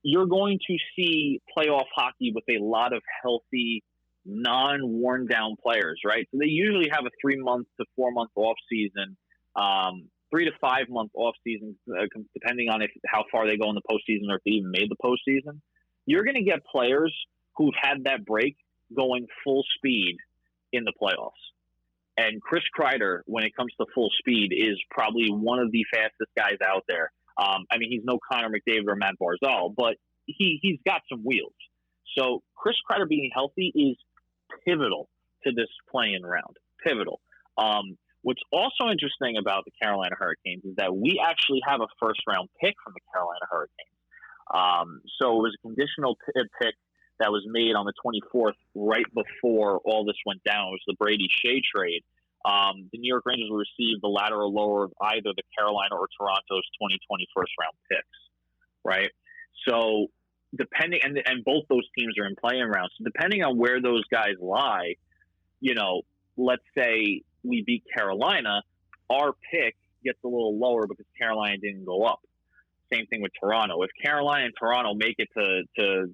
you're going to see playoff hockey with a lot of healthy, non-worn down players, right? So they usually have a 3-month to 4-month off season, 3 to 5 month off season, depending on how far they go in the postseason or if they even made the postseason. You're going to get players who've had that break going full speed in the playoffs. And Chris Kreider, when it comes to full speed, is probably one of the fastest guys out there. He's no Connor McDavid or Matt Barzal, but he's got some wheels. So Chris Kreider being healthy is pivotal to this play-in round. Pivotal. What's also interesting about the Carolina Hurricanes is that we actually have a first-round pick from the Carolina Hurricanes. So it was a conditional pick that was made on the 24th, right before all this went down. It was the Brady Shea trade. The New York Rangers will receive the latter or lower of either the Carolina or Toronto's 2020 first-round picks, right? So depending, and both those teams are in play-in rounds. So depending on where those guys lie, let's say we beat Carolina, our pick gets a little lower because Carolina didn't go up. Same thing with Toronto. If Carolina and Toronto make it to the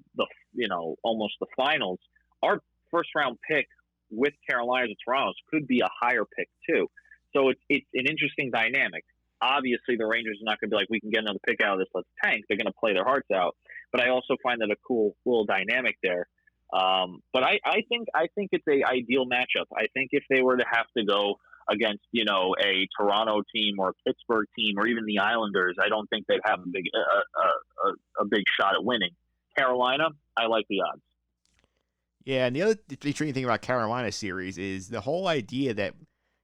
almost the finals, our first round pick with Carolina and Toronto could be a higher pick too. So it's an interesting dynamic. Obviously, the Rangers are not going to be like, we can get another pick out of this, let's tank. They're going to play their hearts out. But I also find that a cool dynamic there. But I think it's a ideal matchup. I think if they were to have to go against, a Toronto team or a Pittsburgh team or even the Islanders, I don't think they'd have a big shot at winning. Carolina, I like the odds. Yeah, and the other intriguing thing about Carolina series is the whole idea that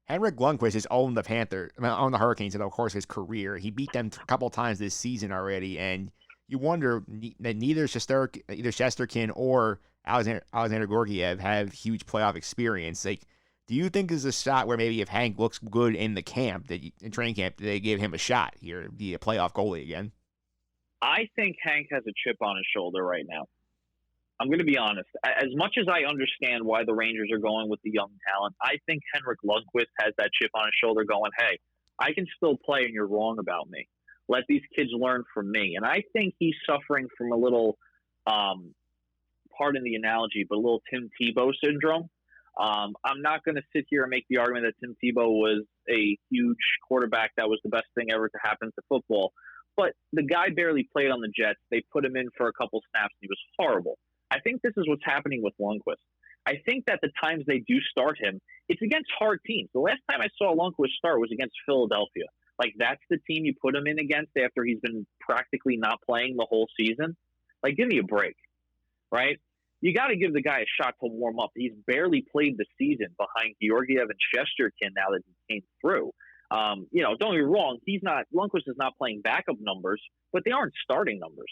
Henrik Lundqvist has owned owned the Hurricanes in, of course, his career. He beat them a couple times this season already, and you wonder that neither Shesterkin or Alexander Georgiev have huge playoff experience. Like, do you think there's a shot where maybe if Hank looks good in the camp, in training camp, they give him a shot here to be a playoff goalie again? I think Hank has a chip on his shoulder right now. I'm going to be honest. As much as I understand why the Rangers are going with the young talent, I think Henrik Lundqvist has that chip on his shoulder going, hey, I can still play and you're wrong about me. Let these kids learn from me. And I think he's suffering from a little, pardon the analogy, but a little Tim Tebow syndrome. I'm not going to sit here and make the argument that Tim Tebow was a huge quarterback that was the best thing ever to happen to football. But the guy barely played on the Jets. They put him in for a couple snaps, and he was horrible. I think this is what's happening with Lundqvist. I think that the times they do start him, it's against hard teams. The last time I saw Lundqvist start was against Philadelphia. Like, that's the team you put him in against after he's been practically not playing the whole season. Like, give me a break, right? You got to give the guy a shot to warm up. He's barely played the season behind Georgiev and Shesterkin now that he came through. Don't get me wrong. Lundqvist is not playing backup numbers, but they aren't starting numbers.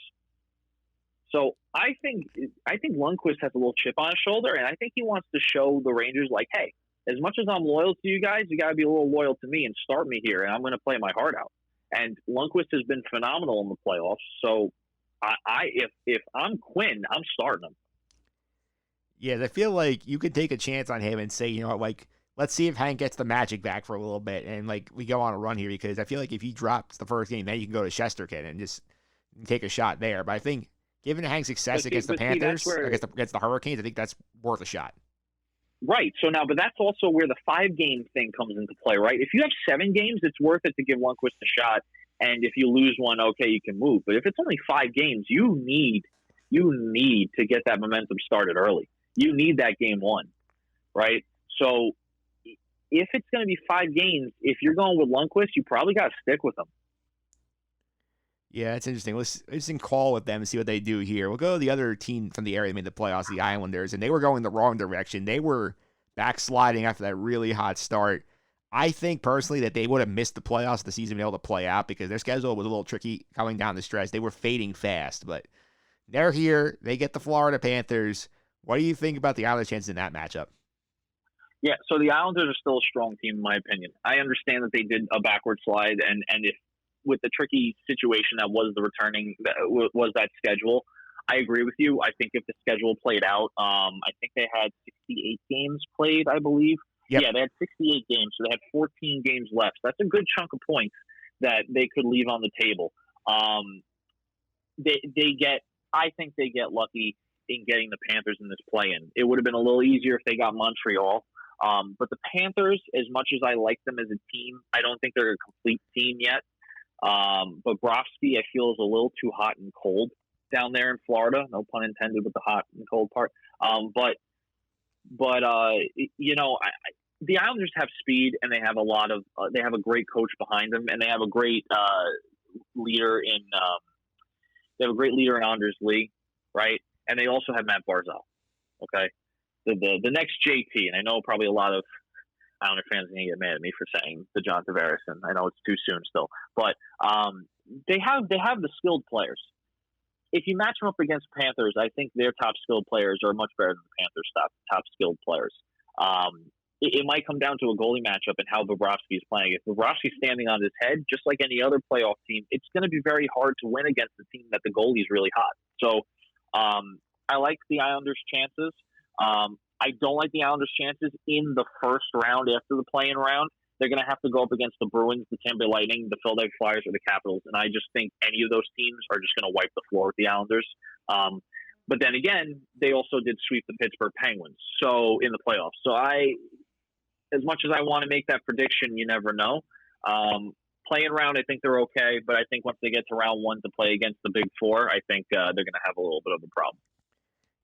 So I think Lundqvist has a little chip on his shoulder, and I think he wants to show the Rangers, like, hey, as much as I'm loyal to you guys, you got to be a little loyal to me and start me here, and I'm going to play my heart out. And Lundqvist has been phenomenal in the playoffs. So if I'm Quinn, I'm starting him. Yeah, I feel like you could take a chance on him and say, let's see if Hank gets the magic back for a little bit, and we go on a run here, because I feel like if he drops the first game, then you can go to Shesterkin and just take a shot there. But I think given Hank's success against the Panthers, against the Hurricanes, I think that's worth a shot. Right. So now, but that's also where the 5-game thing comes into play, right? If you have 7 games, it's worth it to give Lundqvist a shot. And if you lose one, okay, you can move. But if it's only 5 games, you need to get that momentum started early. You need that game 1, right? So if it's going to be 5 games, if you're going with Lundqvist, you probably got to stick with him. Yeah, it's interesting. Let's call with them and see what they do here. We'll go to the other team from the area that made the playoffs, the Islanders, and they were going the wrong direction. They were backsliding after that really hot start. I think personally that they would have missed the playoffs if the season been able to play out, because their schedule was a little tricky coming down the stretch. They were fading fast, but they're here. They get the Florida Panthers. What do you think about the Islanders' chances in that matchup? Yeah, so the Islanders are still a strong team, in my opinion. I understand that they did a backward slide, and if with the tricky situation that was that schedule, I agree with you. I think if the schedule played out, I think they had 68 games played, I believe. Yep. Yeah, they had 68 games, so they had 14 games left. That's a good chunk of points that they could leave on the table. I think they get lucky in getting the Panthers in this play-in. It would have been a little easier if they got Montreal. But the Panthers, as much as I like them as a team, I don't think they're a complete team yet. Bobrovsky, I feel, is a little too hot and cold down there in Florida. No pun intended with the hot and cold part. The Islanders have speed, and they have they have a great coach behind them, and they have a great leader in Anders Lee, right? And they also have Matt Barzal. Okay, the next JT, and I know probably a lot of Islander fans are going to get mad at me for saying the John Tavares, and I know it's too soon still, but they have the skilled players. If you match them up against Panthers, I think their top skilled players are much better than the Panthers' top skilled players. It might come down to a goalie matchup and how Bobrovsky is playing. If Bobrovsky's standing on his head, just like any other playoff team, it's going to be very hard to win against a team that the goalie is really hot. So I like the Islanders' chances. I don't like the Islanders' chances in the first round after the play-in round. They're going to have to go up against the Bruins, the Tampa Bay Lightning, the Philadelphia Flyers, or the Capitals. And I just think any of those teams are just going to wipe the floor with the Islanders. But then again, they also did sweep the Pittsburgh Penguins in the playoffs. So as much as I want to make that prediction, you never know. Play-in round, I think they're okay. But I think once they get to round 1 to play against the Big Four, I think they're going to have a little bit of a problem.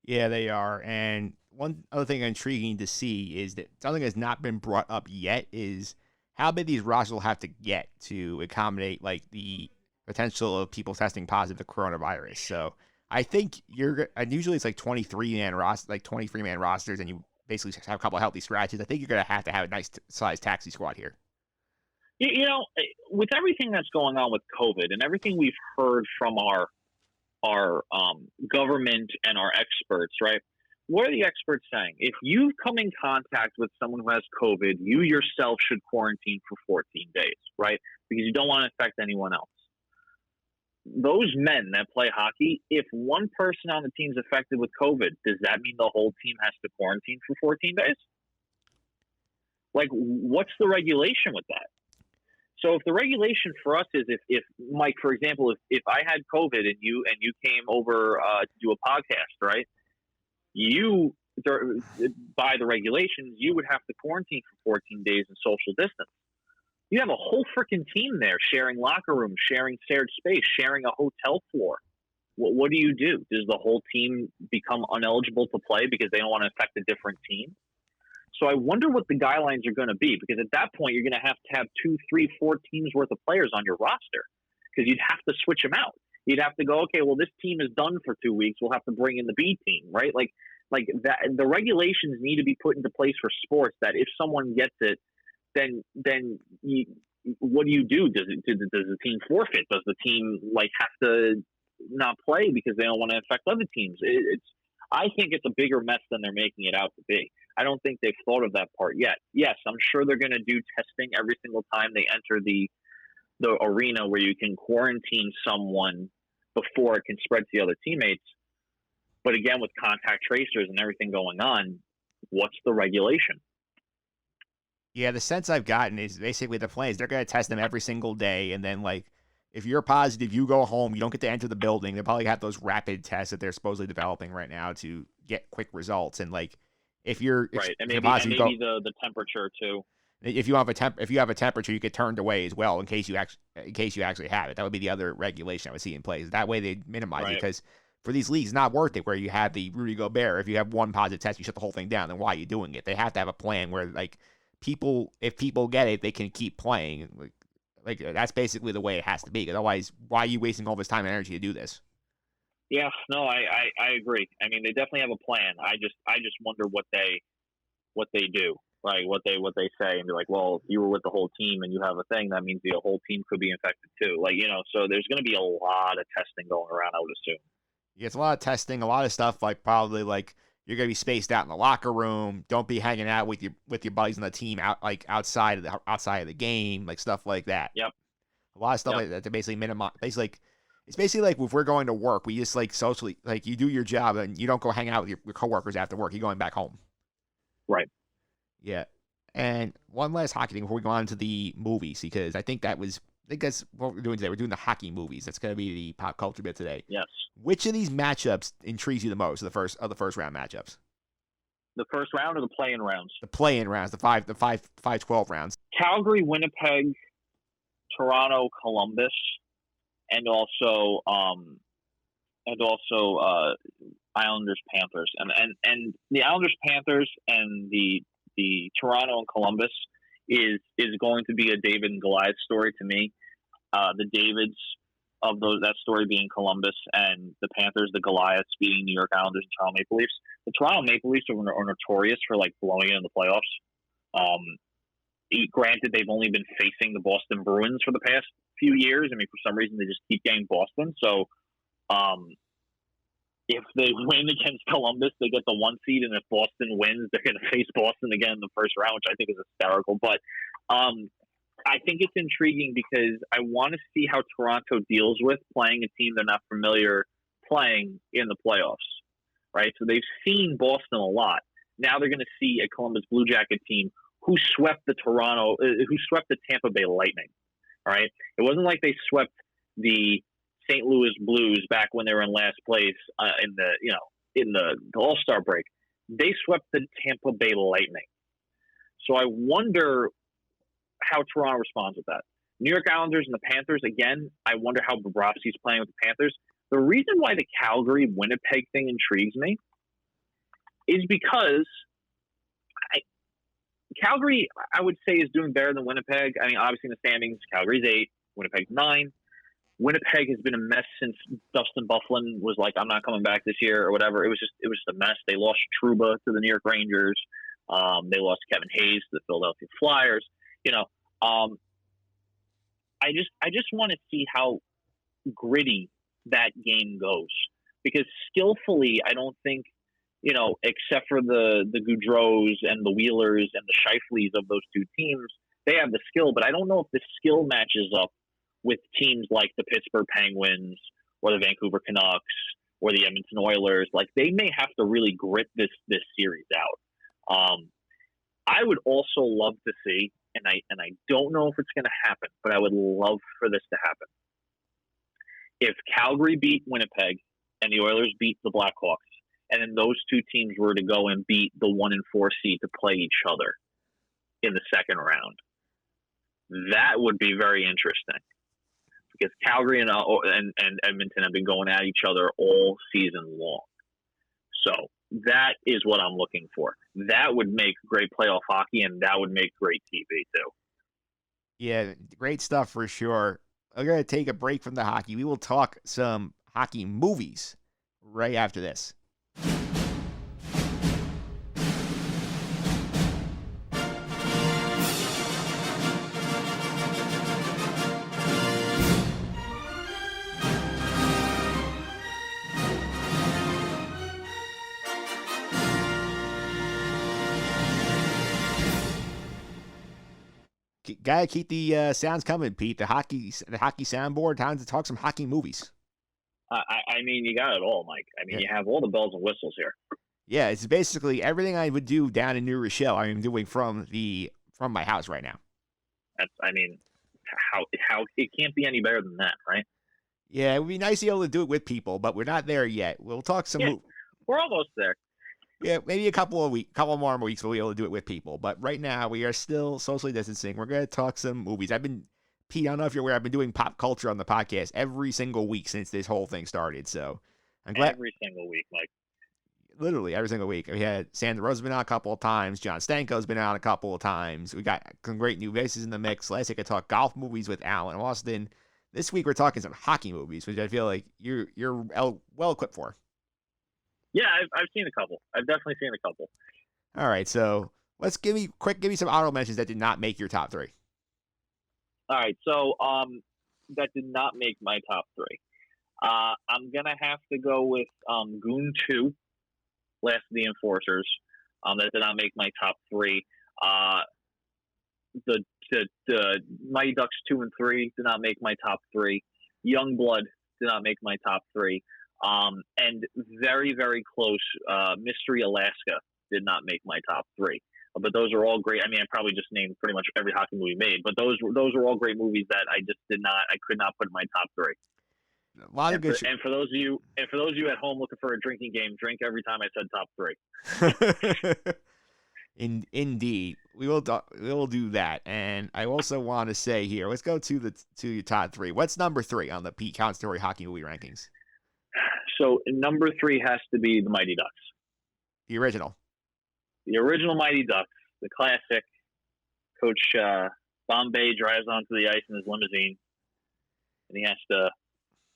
Yeah, they are. And one other thing intriguing to see is that something that's not been brought up yet is how big these rosters will have to get to accommodate like the potential of people testing positive to coronavirus. So I think and usually it's like 23-man rosters, and you basically have a couple of healthy scratches. I think you're going to have a nice sized taxi squad here. You know, with everything that's going on with COVID and everything we've heard from our government and our experts, right? What are the experts saying? If you've come in contact with someone who has COVID, you yourself should quarantine for 14 days, right? Because you don't want to affect anyone else. Those men that play hockey, if one person on the team is affected with COVID, does that mean the whole team has to quarantine for 14 days? Like, what's the regulation with that? So if the regulation for us is if Mike, for example, if I had COVID and you came over to do a podcast, right? You, by the regulations, you would have to quarantine for 14 days in social distance. You have a whole freaking team there sharing locker rooms, sharing shared space, sharing a hotel floor. What do you do? Does the whole team become ineligible to play because they don't want to affect a different team? So I wonder what the guidelines are going to be, because at that point, you're going to have 2, 3, 4 teams worth of players on your roster, because you'd have to switch them out. You'd have to go, okay, well, this team is done for 2 weeks. We'll have to bring in the B team, right? Like that. The regulations need to be put into place for sports that if someone gets it, then what do you do? Does the team forfeit? Does the team have to not play because they don't want to affect other teams? I think it's a bigger mess than they're making it out to be. I don't think they've thought of that part yet. Yes, I'm sure they're going to do testing every single time they enter the arena where you can quarantine someone before it can spread to the other teammates. But again, with contact tracers and everything going on, what's the regulation? Yeah, the sense I've gotten is basically the plan is they're going to test them every single day, and then if you're positive, you go home. You don't get to enter the building. They'll probably have those rapid tests that they're supposedly developing right now to get quick results. And if you're right, and maybe the temperature too. If you have a temperature, you get turned away as well in case you actually have it. That would be the other regulation I would see in place. That way they minimize it, because for these leagues, it's not worth it. Where you have the Rudy Gobert, if you have one positive test, you shut the whole thing down. Then why are you doing it? They have to have a plan where if people get it, they can keep playing. That's basically the way it has to be. Because otherwise, why are you wasting all this time and energy to do this? Yeah, no, I agree. I mean, they definitely have a plan. I just wonder what they do, like what they say, and be like, well, if you were with the whole team and you have a thing, that means the whole team could be infected too. So there's going to be a lot of testing going around, I would assume. Yeah, it's a lot of testing, a lot of stuff. Probably you're going to be spaced out in the locker room. Don't be hanging out with your buddies on the team outside of the game, stuff like that. Yep. A lot of stuff like that to basically minimize. It's basically like if we're going to work, we just socially, you do your job and you don't go hang out with your coworkers after work. You're going back home. Right. Yeah. And one last hockey thing before we go on to the movies, because I think that's what we're doing today. We're doing the hockey movies. That's going to be the pop culture bit today. Yes. Which of these matchups intrigues you the most? The first round matchups. The first round or the play-in rounds? The play-in rounds. The 5-12 rounds. Calgary, Winnipeg, Toronto, Columbus, and also Islanders, Panthers, and the Islanders, Panthers, and the Toronto and Columbus is going to be a David and Goliath story to me. The Davids of that story being Columbus, and the Panthers, the Goliaths being New York Islanders and Toronto Maple Leafs. The Toronto Maple Leafs are notorious for blowing it in the playoffs. Granted, they've only been facing the Boston Bruins for the past few years. I mean, for some reason, they just keep getting Boston. So, if they win against Columbus, they get the 1 seed, and if Boston wins, they're going to face Boston again in the first round, which I think is hysterical. But I think it's intriguing because I want to see how Toronto deals with playing a team they're not familiar playing in the playoffs, right? So they've seen Boston a lot. Now they're going to see a Columbus Blue Jacket team who swept the Tampa Bay Lightning. All right, it wasn't like they swept the St. Louis Blues back when they were in last place in the All-Star break. They swept the Tampa Bay Lightning. So I wonder how Toronto responds with that. New York Islanders and the Panthers, again, I wonder how Bobrovsky's playing with the Panthers. The reason why the Calgary-Winnipeg thing intrigues me is because Calgary, I would say, is doing better than Winnipeg. I mean, obviously in the standings, Calgary's 8, Winnipeg's 9. Winnipeg has been a mess since Dustin Byfuglien was like, I'm not coming back this year or whatever. It was just a mess. They lost Trouba to the New York Rangers. They lost Kevin Hayes to the Philadelphia Flyers. I just want to see how gritty that game goes, because skillfully, I don't think, except for the Goudreaus and the Wheelers and the Scheifeleys of those two teams, they have the skill, but I don't know if the skill matches up with teams like the Pittsburgh Penguins or the Vancouver Canucks or the Edmonton Oilers. Like, they may have to really grit this series out. I would also love to see, and I don't know if it's going to happen, but I would love for this to happen. If Calgary beat Winnipeg and the Oilers beat the Blackhawks, and then those two teams were to go and beat the 1 and 4 seed to play each other in the second round, that would be very interesting, because Calgary and Edmonton have been going at each other all season long. So that is what I'm looking for. That would make great playoff hockey, and that would make great TV too. Yeah, great stuff for sure. We're going to take a break from the hockey. We will talk some hockey movies right after this. Gotta keep the sounds coming, Pete. The hockey soundboard. Time to talk some hockey movies. I mean, you got it all, Mike. I mean, You have all the bells and whistles here. Yeah, it's basically everything I would do down in New Rochelle. I am doing from my house right now. How it can't be any better than that, right? Yeah, it would be nice to be able to do it with people, but we're not there yet. We'll talk some. Yeah, we're almost there. Yeah, maybe a couple more weeks we'll be able to do it with people. But right now we are still socially distancing. We're going to talk some movies. Pete, I don't know if you're aware, I've been doing pop culture on the podcast every single week since this whole thing started. So I'm glad. Every single week, Mike. Literally every single week. We had Sandra Rose's been on a couple of times. John Stanko's been on a couple of times. We got some great new faces in the mix. Last week I talked golf movies with Alan Austin. This week we're talking some hockey movies, which I feel like you're well equipped for. Yeah, I've seen a couple. I've definitely seen a couple. All right, so let's give me some honorable mentions that did not make your top 3. All right, so that did not make my top 3. I'm gonna have to go with Goon 2, Last of the Enforcers. That did not make my top 3. The Mighty Ducks 2 and 3 did not make my top 3. Youngblood did not make my top 3. And very, very close, Mystery Alaska did not make my top 3. But those are all great. I mean, I probably just named pretty much every hockey movie made, but those are all great movies that I could not put in my top 3. A lot of good. And for those of you at home looking for a drinking game, drink every time I said top 3. Indeed, we will do that. And I also want to say here, let's go to your top 3. What's number 3 on the Pete Consadori hockey movie rankings? So number 3 has to be the Mighty Ducks. The original Mighty Ducks, the classic. Coach Bombay drives onto the ice in his limousine, and he has to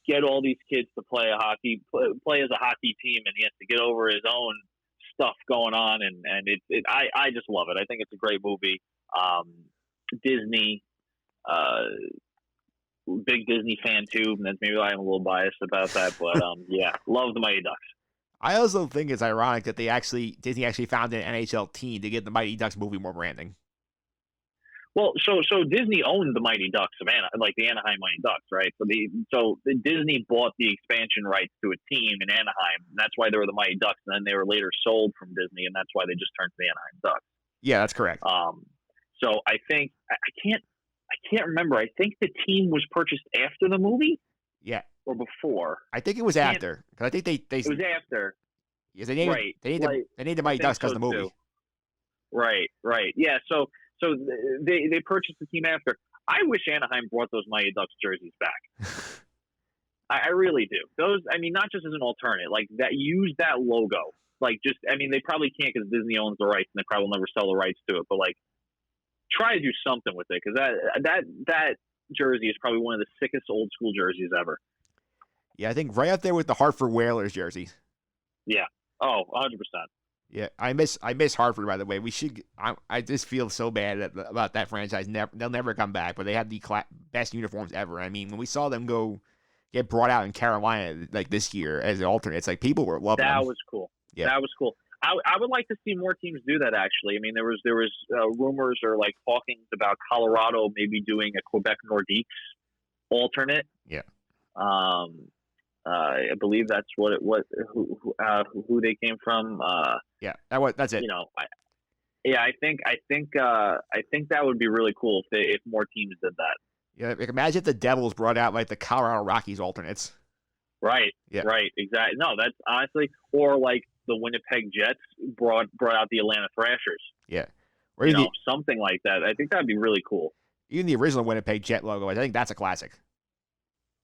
get all these kids to play as a hockey team, and he has to get over his own stuff going on, and I just love it. I think it's a great movie. Disney, big Disney fan too, and maybe I'm a little biased about that, but yeah, love the Mighty Ducks. I also think it's ironic that Disney actually found an NHL team to give the Mighty Ducks movie more branding. Well, so Disney owned the Mighty Ducks of like the Anaheim Mighty Ducks, right? So Disney bought the expansion rights to a team in Anaheim, and that's why they were the Mighty Ducks. And then they were later sold from Disney, and that's why they just turned to the Anaheim Ducks. Yeah, that's correct. So I think I can't remember. I think the team was purchased after the movie. Yeah. Or before. I think it was after. Because I think they it was after. Yes, they named the Mighty Ducks because of the movie. Too. Right. Yeah. So they purchased the team after. I wish Anaheim brought those Mighty Ducks jerseys back. I really do. Those, I mean, not just as an alternate, like that. Use that logo Like, just, I mean, they probably can't because Disney owns the rights and they probably will never sell the rights to it. But like, try to do something with it because that jersey is probably one of the sickest old school jerseys ever. Yeah, I think right up there with the Hartford Whalers jersey. Yeah. Oh, 100%. Yeah, I miss Hartford, by the way. We should. I just feel so bad about that franchise. They'll never come back, but they have the best uniforms ever. I mean, when we saw them get brought out in Carolina like this year as alternates, like people were loving them. That was cool. Yeah. That was cool. I would like to see more teams do that. Actually, I mean, there was rumors or like talkings about Colorado maybe doing a Quebec Nordiques alternate. Yeah. I believe that's who they came from. Yeah, that's it. You know, I think that would be really cool if more teams did that. Yeah, like imagine if the Devils brought out like the Colorado Rockies alternates. Right. Yeah. Right. Exactly. No, that's honestly, or like the Winnipeg Jets brought out the Atlanta Thrashers. Yeah. Or something like that. I think that'd be really cool. Even the original Winnipeg Jet logo, I think that's a classic.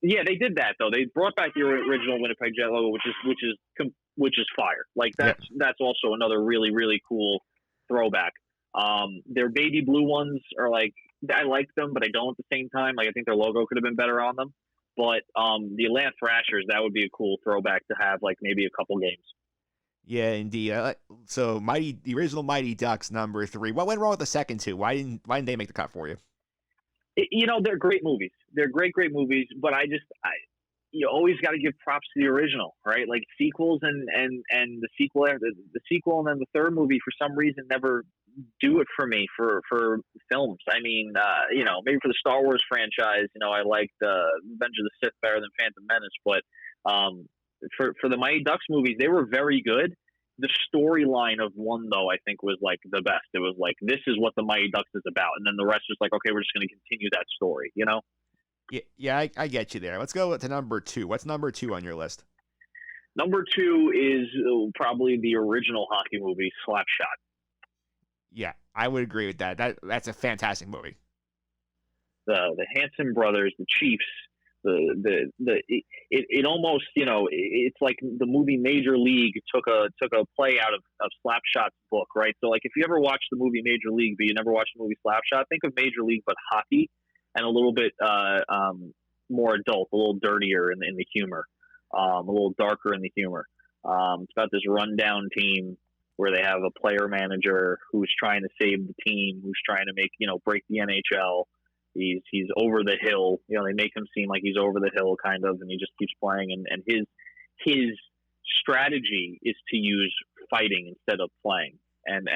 Yeah, they did that though. They brought back the original Winnipeg Jet logo, which is fire. Like that's also another really, really cool throwback. Their baby blue ones are like, I like them, but I don't at the same time. Like I think their logo could have been better on them. But the Atlanta Thrashers, that would be a cool throwback to have, like maybe a couple games. Yeah, indeed. So the original Mighty Ducks number 3. What went wrong with the second two? Why didn't they make the cut for you? They're great movies. They're great movies. But you always got to give props to the original, right? Like sequels and the sequel, and then the third movie for some reason never do it for me for films. I mean, maybe for the Star Wars franchise, I liked Revenge of the Sith better than Phantom Menace, but for the Mighty Ducks movies, they were very good. The storyline of one, though, I think was like the best. It was like, this is what the Mighty Ducks is about, and then the rest is like, okay, we're just going to continue that story, Yeah, I get you there. Let's go to number 2. What's number 2 on your list? Number 2 is probably the original hockey movie, Slapshot. Yeah, I would agree with that. That's a fantastic movie. The Hanson brothers, the Chiefs, it almost, it's like the movie Major League took a play out of Slapshot's book, right? So like if you ever watched the movie Major League but you never watched the movie Slapshot, think of Major League but hockey and a little bit more adult, a little dirtier in the humor, a little darker in the humor. It's about this rundown team where they have a player manager who's trying to save the team, who's trying to make, break the NHL. He's over the hill. They make him seem like he's over the hill kind of, and he just keeps playing. And his strategy is to use fighting instead of playing. And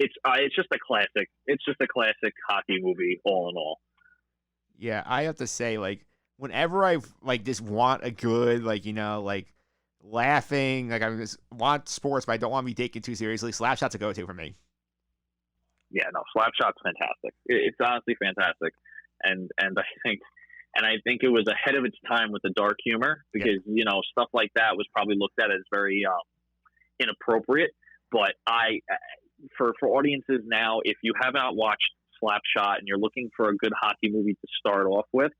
it's just a classic. It's just a classic hockey movie all in all. Yeah, I have to say, like, whenever I just want a good, laughing, I just want sports, but I don't want to be taken too seriously, Slapshot's a go-to for me. Yeah, no, Slapshot's fantastic. It's honestly fantastic, and I think it was ahead of its time with the dark humor because stuff like that was probably looked at as very inappropriate. But for audiences now, if you have not watched Slapshot and you're looking for a good hockey movie to start off with,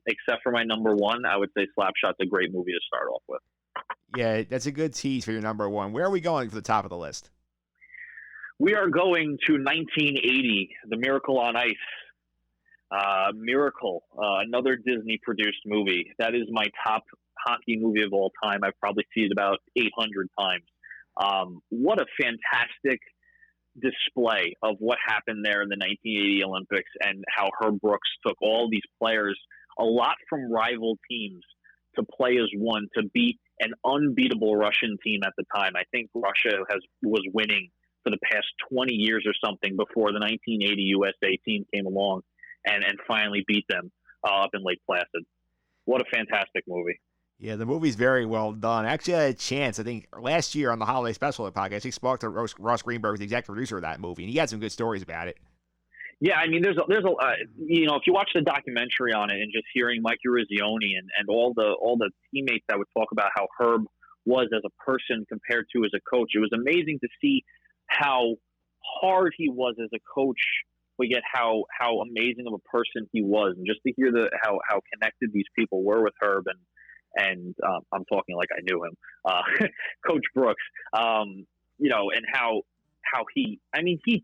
except for my number 1, I would say Slapshot's a great movie to start off with. Yeah, that's a good tease for your number 1. Where are we going for the top of the list? We are going to 1980, The Miracle on Ice. Miracle, another Disney-produced movie. That is my top hockey movie of all time. I've probably seen it about 800 times. What a fantastic display of what happened there in the 1980 Olympics and how Herb Brooks took all these players, a lot from rival teams, to play as one, to beat an unbeatable Russian team at the time. I think Russia was winning for the past 20 years or something before the 1980 USA team came along and finally beat them up in Lake Placid. What a fantastic movie. Yeah, the movie's very well done. Actually, I had a chance, I think, last year on the Holiday Special of the podcast, he spoke to Ross Greenberg, the executive producer of that movie, and he had some good stories about it. Yeah, I mean, there's a if you watch the documentary on it and just hearing Mike Eruzione and all the teammates that would talk about how Herb was as a person compared to as a coach, it was amazing to see how hard he was as a coach, but yet how amazing of a person he was, and just to hear how connected these people were with Herb, and I'm talking like I knew him, Coach Brooks, and how he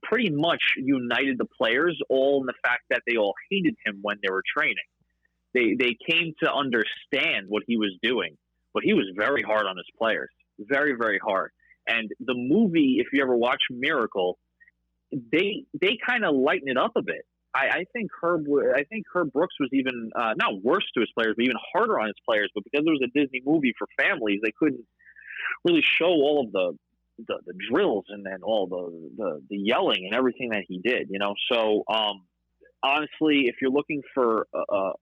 pretty much united the players all in the fact that they all hated him when they were training. They came to understand what he was doing, but he was very hard on his players, very, very hard. And the movie, if you ever watch Miracle, they kind of lighten it up a bit. I think Herb Brooks was even not worse to his players, but even harder on his players. But because it was a Disney movie for families, they couldn't really show all of the drills and all the yelling and everything that he did. So honestly, if you're looking for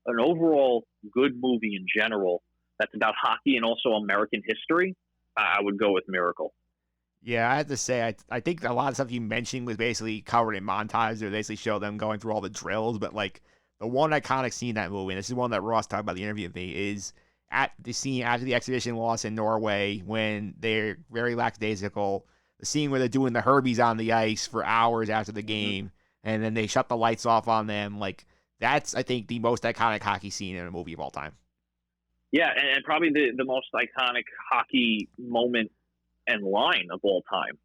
an overall good movie in general that's about hockey and also American history, I would go with Miracle. Yeah, I have to say, I think a lot of stuff you mentioned was basically covered in montage. They basically show them going through all the drills, but like the one iconic scene in that movie, and this is one that Ross talked about in the interview with me, is at the scene after the exhibition loss in Norway when they're very lackadaisical. The scene where they're doing the Herbies on the ice for hours after the game, and then they shut the lights off on them. Like that's, I think, the most iconic hockey scene in a movie of all time. Yeah, and probably the most iconic hockey moment and line of all time.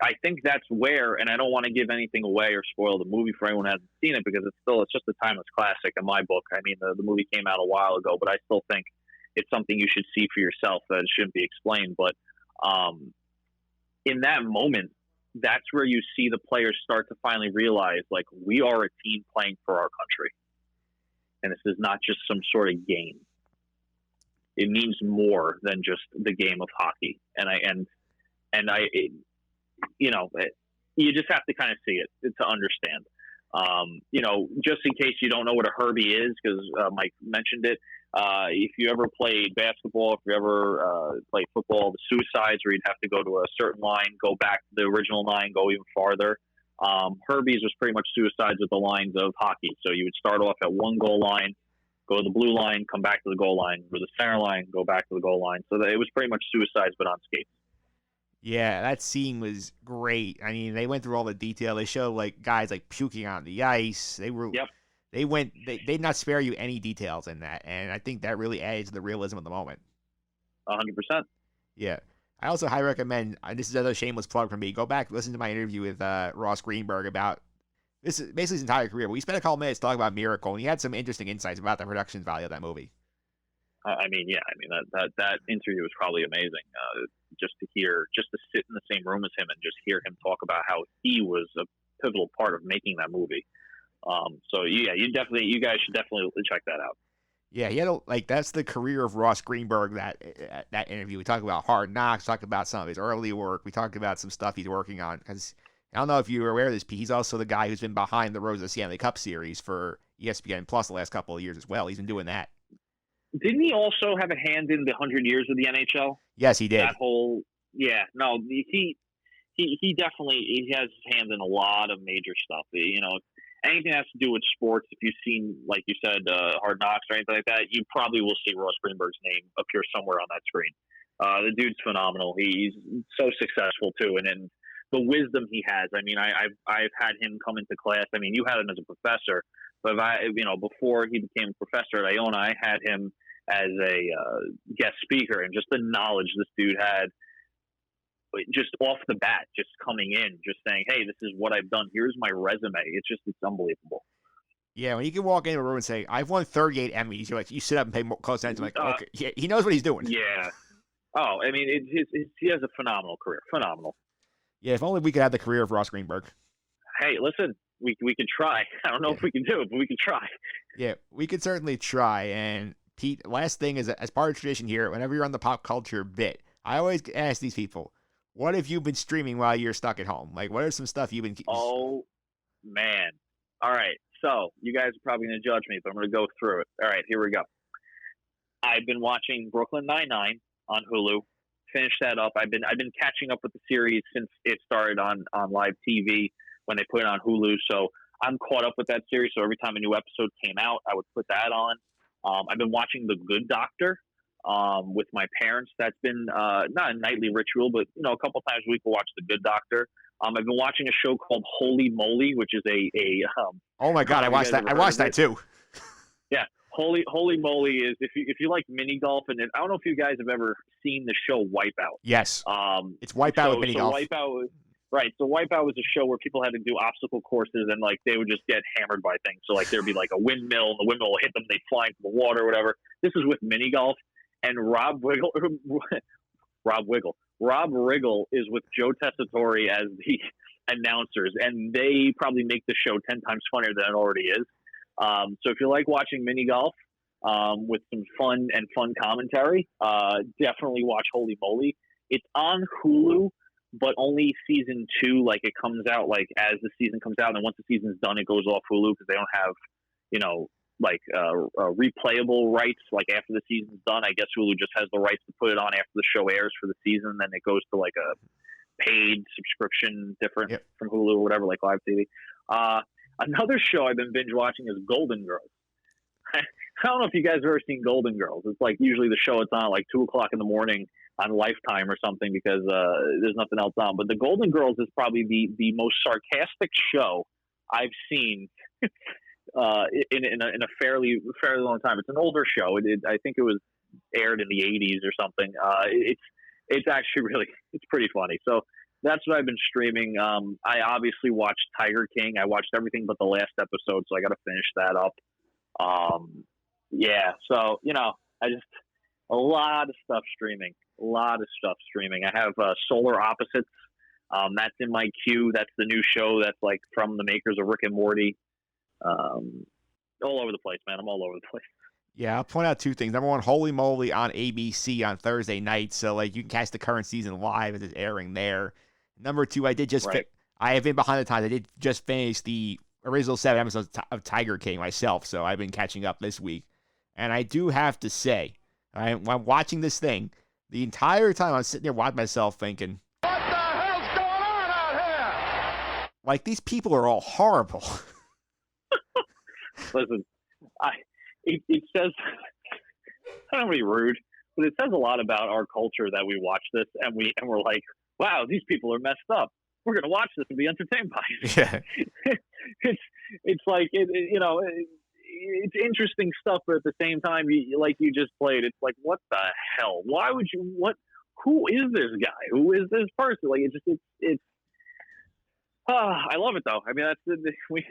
I think that's where, and I don't want to give anything away or spoil the movie for anyone who hasn't seen it, because it's just a timeless classic in my book. I mean, the movie came out a while ago, but I still think it's something you should see for yourself, that it shouldn't be explained. But in that moment, that's where you see the players start to finally realize, like, we are a team playing for our country. And this is not just some sort of game. It means more than just the game of hockey. You just have to kind of see it to understand. Just in case you don't know what a Herbie is, because Mike mentioned it, if you ever played basketball, if you ever played football, the suicides, where you'd have to go to a certain line, go back to the original line, go even farther. Herbie's was pretty much suicides with the lines of hockey. So you would start off at one goal line, go to the blue line, come back to the goal line, or the center line, go back to the goal line. So it was pretty much suicides, but on skates. Yeah, that scene was great. I mean, they went through all the detail. They showed like guys like puking on the ice. They did not spare you any details in that, and I think that really adds to the realism of the moment. 100%. Yeah. I also highly recommend, this is another shameless plug from me, go back, listen to my interview with Ross Greenberg about this is basically his entire career. We spent a couple minutes talking about Miracle, and he had some interesting insights about the production value of that movie. That interview was probably amazing. Just to sit in the same room as him and just hear him talk about how he was a pivotal part of making that movie. You guys should definitely check that out. Yeah, that's the career of Ross Greenberg, that interview. We talked about Hard Knocks, talked about some of his early work. We talked about some stuff he's working on. Because I don't know if you were aware of this, Pete, he's also the guy who's been behind the Rose of the Stanley Cup series for ESPN Plus the last couple of years as well. He's been doing that. Didn't he also have a hand in the 100 years of the NHL? Yes, he did. He definitely has his hand in a lot of major stuff. Anything that has to do with sports, if you've seen, like you said, Hard Knocks or anything like that, you probably will see Ross Greenberg's name appear somewhere on that screen. The dude's phenomenal. He's so successful too, and then the wisdom he has. I mean, I've had him come into class. I mean, you had him as a professor, but before he became a professor at Iona, I had him as a guest speaker, and just the knowledge this dude had, just off the bat, just coming in, just saying, "Hey, this is what I've done. Here's my resume." It's unbelievable. Yeah, when you can walk into a room and say, "I've won 38 Emmys," you're like, you sit up and pay more close attention. Like, okay, yeah, he knows what he's doing. Yeah. Oh, I mean, he has a phenomenal career. Phenomenal. Yeah, if only we could have the career of Ross Greenberg. Hey, listen, we could try. I don't know if we can do it, but we can try. Yeah, we could certainly try. And Pete, last thing is, as part of tradition here, whenever you're on the pop culture bit, I always ask these people, what have you been streaming while you're stuck at home? Like, what are some stuff you've been... Oh, man. All right. So, you guys are probably going to judge me, but I'm going to go through it. All right, here we go. I've been watching Brooklyn Nine-Nine on Hulu. Finished that up. I've been catching up with the series since it started on live TV when they put it on Hulu. So, I'm caught up with that series. So, every time a new episode came out, I would put that on. I've been watching The Good Doctor. With my parents. That's been not a nightly ritual, but a couple times a week we'll watch The Good Doctor. I've been watching a show called Holy Moly, which is a oh my God, I watched that. I watched that too. Yeah, Holy moly is if you like mini golf, and I don't know if you guys have ever seen the show Wipeout. Yes. It's Wipeout with mini golf. Wipeout, right. So Wipeout was a show where people had to do obstacle courses, and like they would just get hammered by things. So like there'd be like a windmill, and the windmill will hit them, they'd fly into the water or whatever. This is with mini golf, and Rob Riggle is with Joe Tessitore as the announcers, and they probably make the show 10 times funnier than it already is. So if you like watching mini golf with some fun commentary, definitely watch Holy Moly. It's on Hulu, but only season 2. Like it comes out like as the season comes out, and once the season's done, it goes off Hulu because they don't have, replayable rights. Like after the season's done, I guess Hulu just has the rights to put it on after the show airs for the season. Then it goes to like a paid subscription, different from Hulu or whatever, like live TV. Another show I've been binge watching is Golden Girls. I don't know if you guys have ever seen Golden Girls. It's like usually the show it's on at like 2:00 in the morning on Lifetime or something because there's nothing else on. But the Golden Girls is probably the most sarcastic show I've seen in a fairly long time. It's an older show. I think it was aired in the 80s or something. It's actually it's pretty funny. So that's what I've been streaming. I obviously watched Tiger King. I watched everything but the last episode, so I got to finish that up. So I just a lot of stuff streaming. I have Solar Opposites. That's in my queue. That's the new show that's like from the makers of Rick and Morty. All over the place, man. I'm all over the place. Yeah, I'll point out 2 things. Number 1, Holy Moly on ABC on Thursday night, so like you can catch the current season live as it's airing there. Number 2, I have been behind the times. I did just finish the original 7 episodes of Tiger King myself, so I've been catching up this week. And I do have to say, I'm watching this thing, the entire time I'm sitting there watching myself thinking, what the hell's going on out here? Like, these people are all horrible. Listen, it says, I don't want to be rude, but it says a lot about our culture that we watch this and we're like, wow, these people are messed up. We're going to watch this and be entertained by it. Yeah. It's like, it's interesting stuff, but at the same time, like you just played, it's like, what the hell? Why would you, who is this guy? Who is this person? Like, I love it though. I mean, we,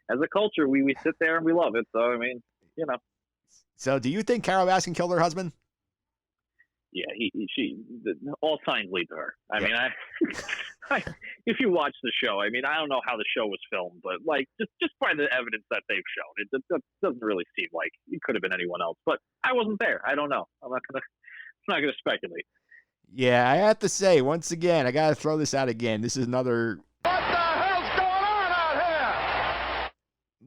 as a culture, we sit there and we love it. So, I mean, So do you think Carol Baskin killed her husband? Yeah, all signs lead to her. I mean, if you watch the show, I mean, I don't know how the show was filmed, but like just by the evidence that they've shown, it doesn't really seem like it could have been anyone else. But I wasn't there. I don't know. I'm not gonna speculate. Yeah, I have to say, once again, I gotta throw this out again. This is another. What the hell's going on out here?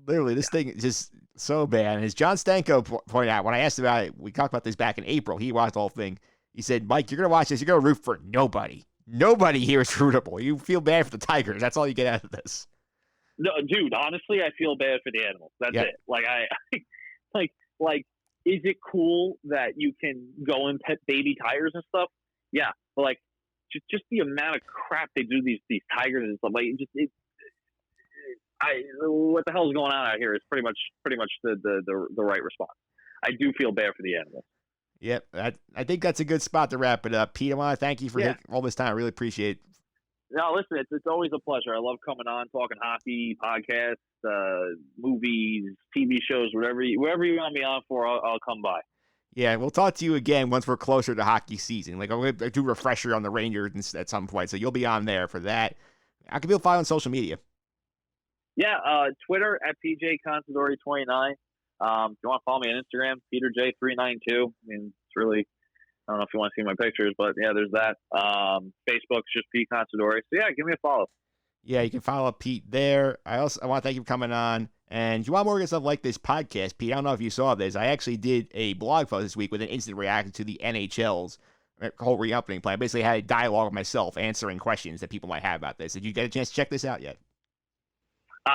Literally, this thing is just so bad. And as John Stanko pointed out, when I asked about it, we talked about this back in April. He watched the whole thing. He said, Mike, you're going to watch this. You're going to root for nobody. Nobody here is rootable. You feel bad for the Tigers. That's all you get out of this. No, dude, honestly, I feel bad for the animals. That's it. Like, is it cool that you can go and pet baby tigers and stuff? Yeah. But, like, just the amount of crap they do these tigers and stuff. Like, what the hell is going on out here is pretty much the right response. I do feel bad for the animals. Yep, I think that's a good spot to wrap it up. Pete, I want to thank you for all this time. I really appreciate it. No, listen, it's always a pleasure. I love coming on, talking hockey, podcasts, movies, TV shows, wherever you want me on for, I'll come by. Yeah, we'll talk to you again once we're closer to hockey season. Like, I'm going to do a refresher on the Rangers at some point, so you'll be on there for that. How can people follow on social media? Yeah, Twitter at PJ Consadori 29. If you want to follow me on Instagram, PeterJ392. I mean, it's really, I don't know if you want to see my pictures, but yeah, there's that. Facebook's just Pete Consadori. So yeah, give me a follow. Yeah, you can follow Pete there. I want to thank you for coming on. And if you want more good stuff like this podcast, Pete, I don't know if you saw this. I actually did a blog post this week with an instant reaction to the NHL's whole reopening plan. I basically had a dialogue with myself answering questions that people might have about this. Did you get a chance to check this out yet?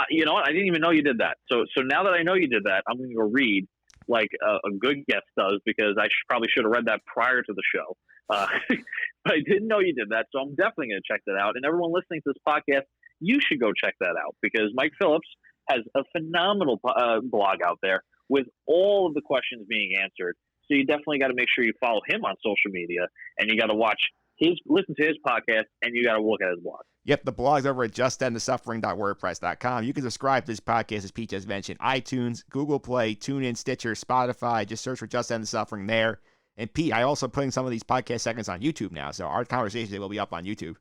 You know what? I didn't even know you did that. So now that I know you did that, I'm going to go read like a good guest does, because I probably should have read that prior to the show. But I didn't know you did that, so I'm definitely going to check that out. And everyone listening to this podcast, you should go check that out, because Mike Phillips has a phenomenal blog out there with all of the questions being answered. So you definitely got to make sure you follow him on social media, and you got to listen to his podcast, and you got to look at his blog. Yep, the blog's over at justendthesuffering.wordpress.com. You can subscribe to this podcast, as Pete just mentioned, iTunes, Google Play, TuneIn, Stitcher, Spotify. Just search for Just End the Suffering there. And Pete, I also putting some of these podcast segments on YouTube now, so our conversations will be up on YouTube.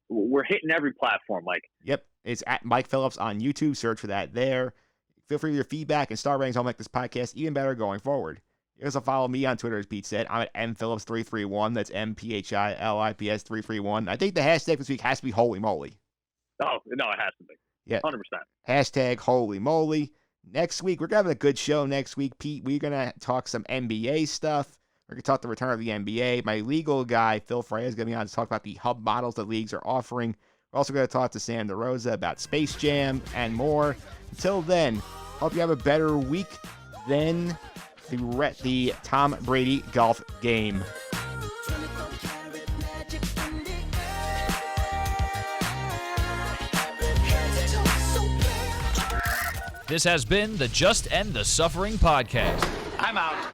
We're hitting every platform, Mike. Yep, it's at Mike Phillips on YouTube. Search for that there. Feel free to your feedback and star ratings will make this podcast even better going forward. You also follow me on Twitter, as Pete said. I'm at mphillips331. That's MPHILIPS 331. I think the hashtag this week has to be Holy Moly. Oh, no, it has to be. Yeah. 100%. Hashtag Holy Moly. Next week, we're going to have a good show next week, Pete. We're going to talk some NBA stuff. We're going to talk the return of the NBA. My legal guy, Phil Freya, is going to be on to talk about the hub models that leagues are offering. We're also going to talk to Sam DeRosa about Space Jam and more. Until then, hope you have a better week than the Tom Brady golf game. This has been the Just End the Suffering podcast. I'm out.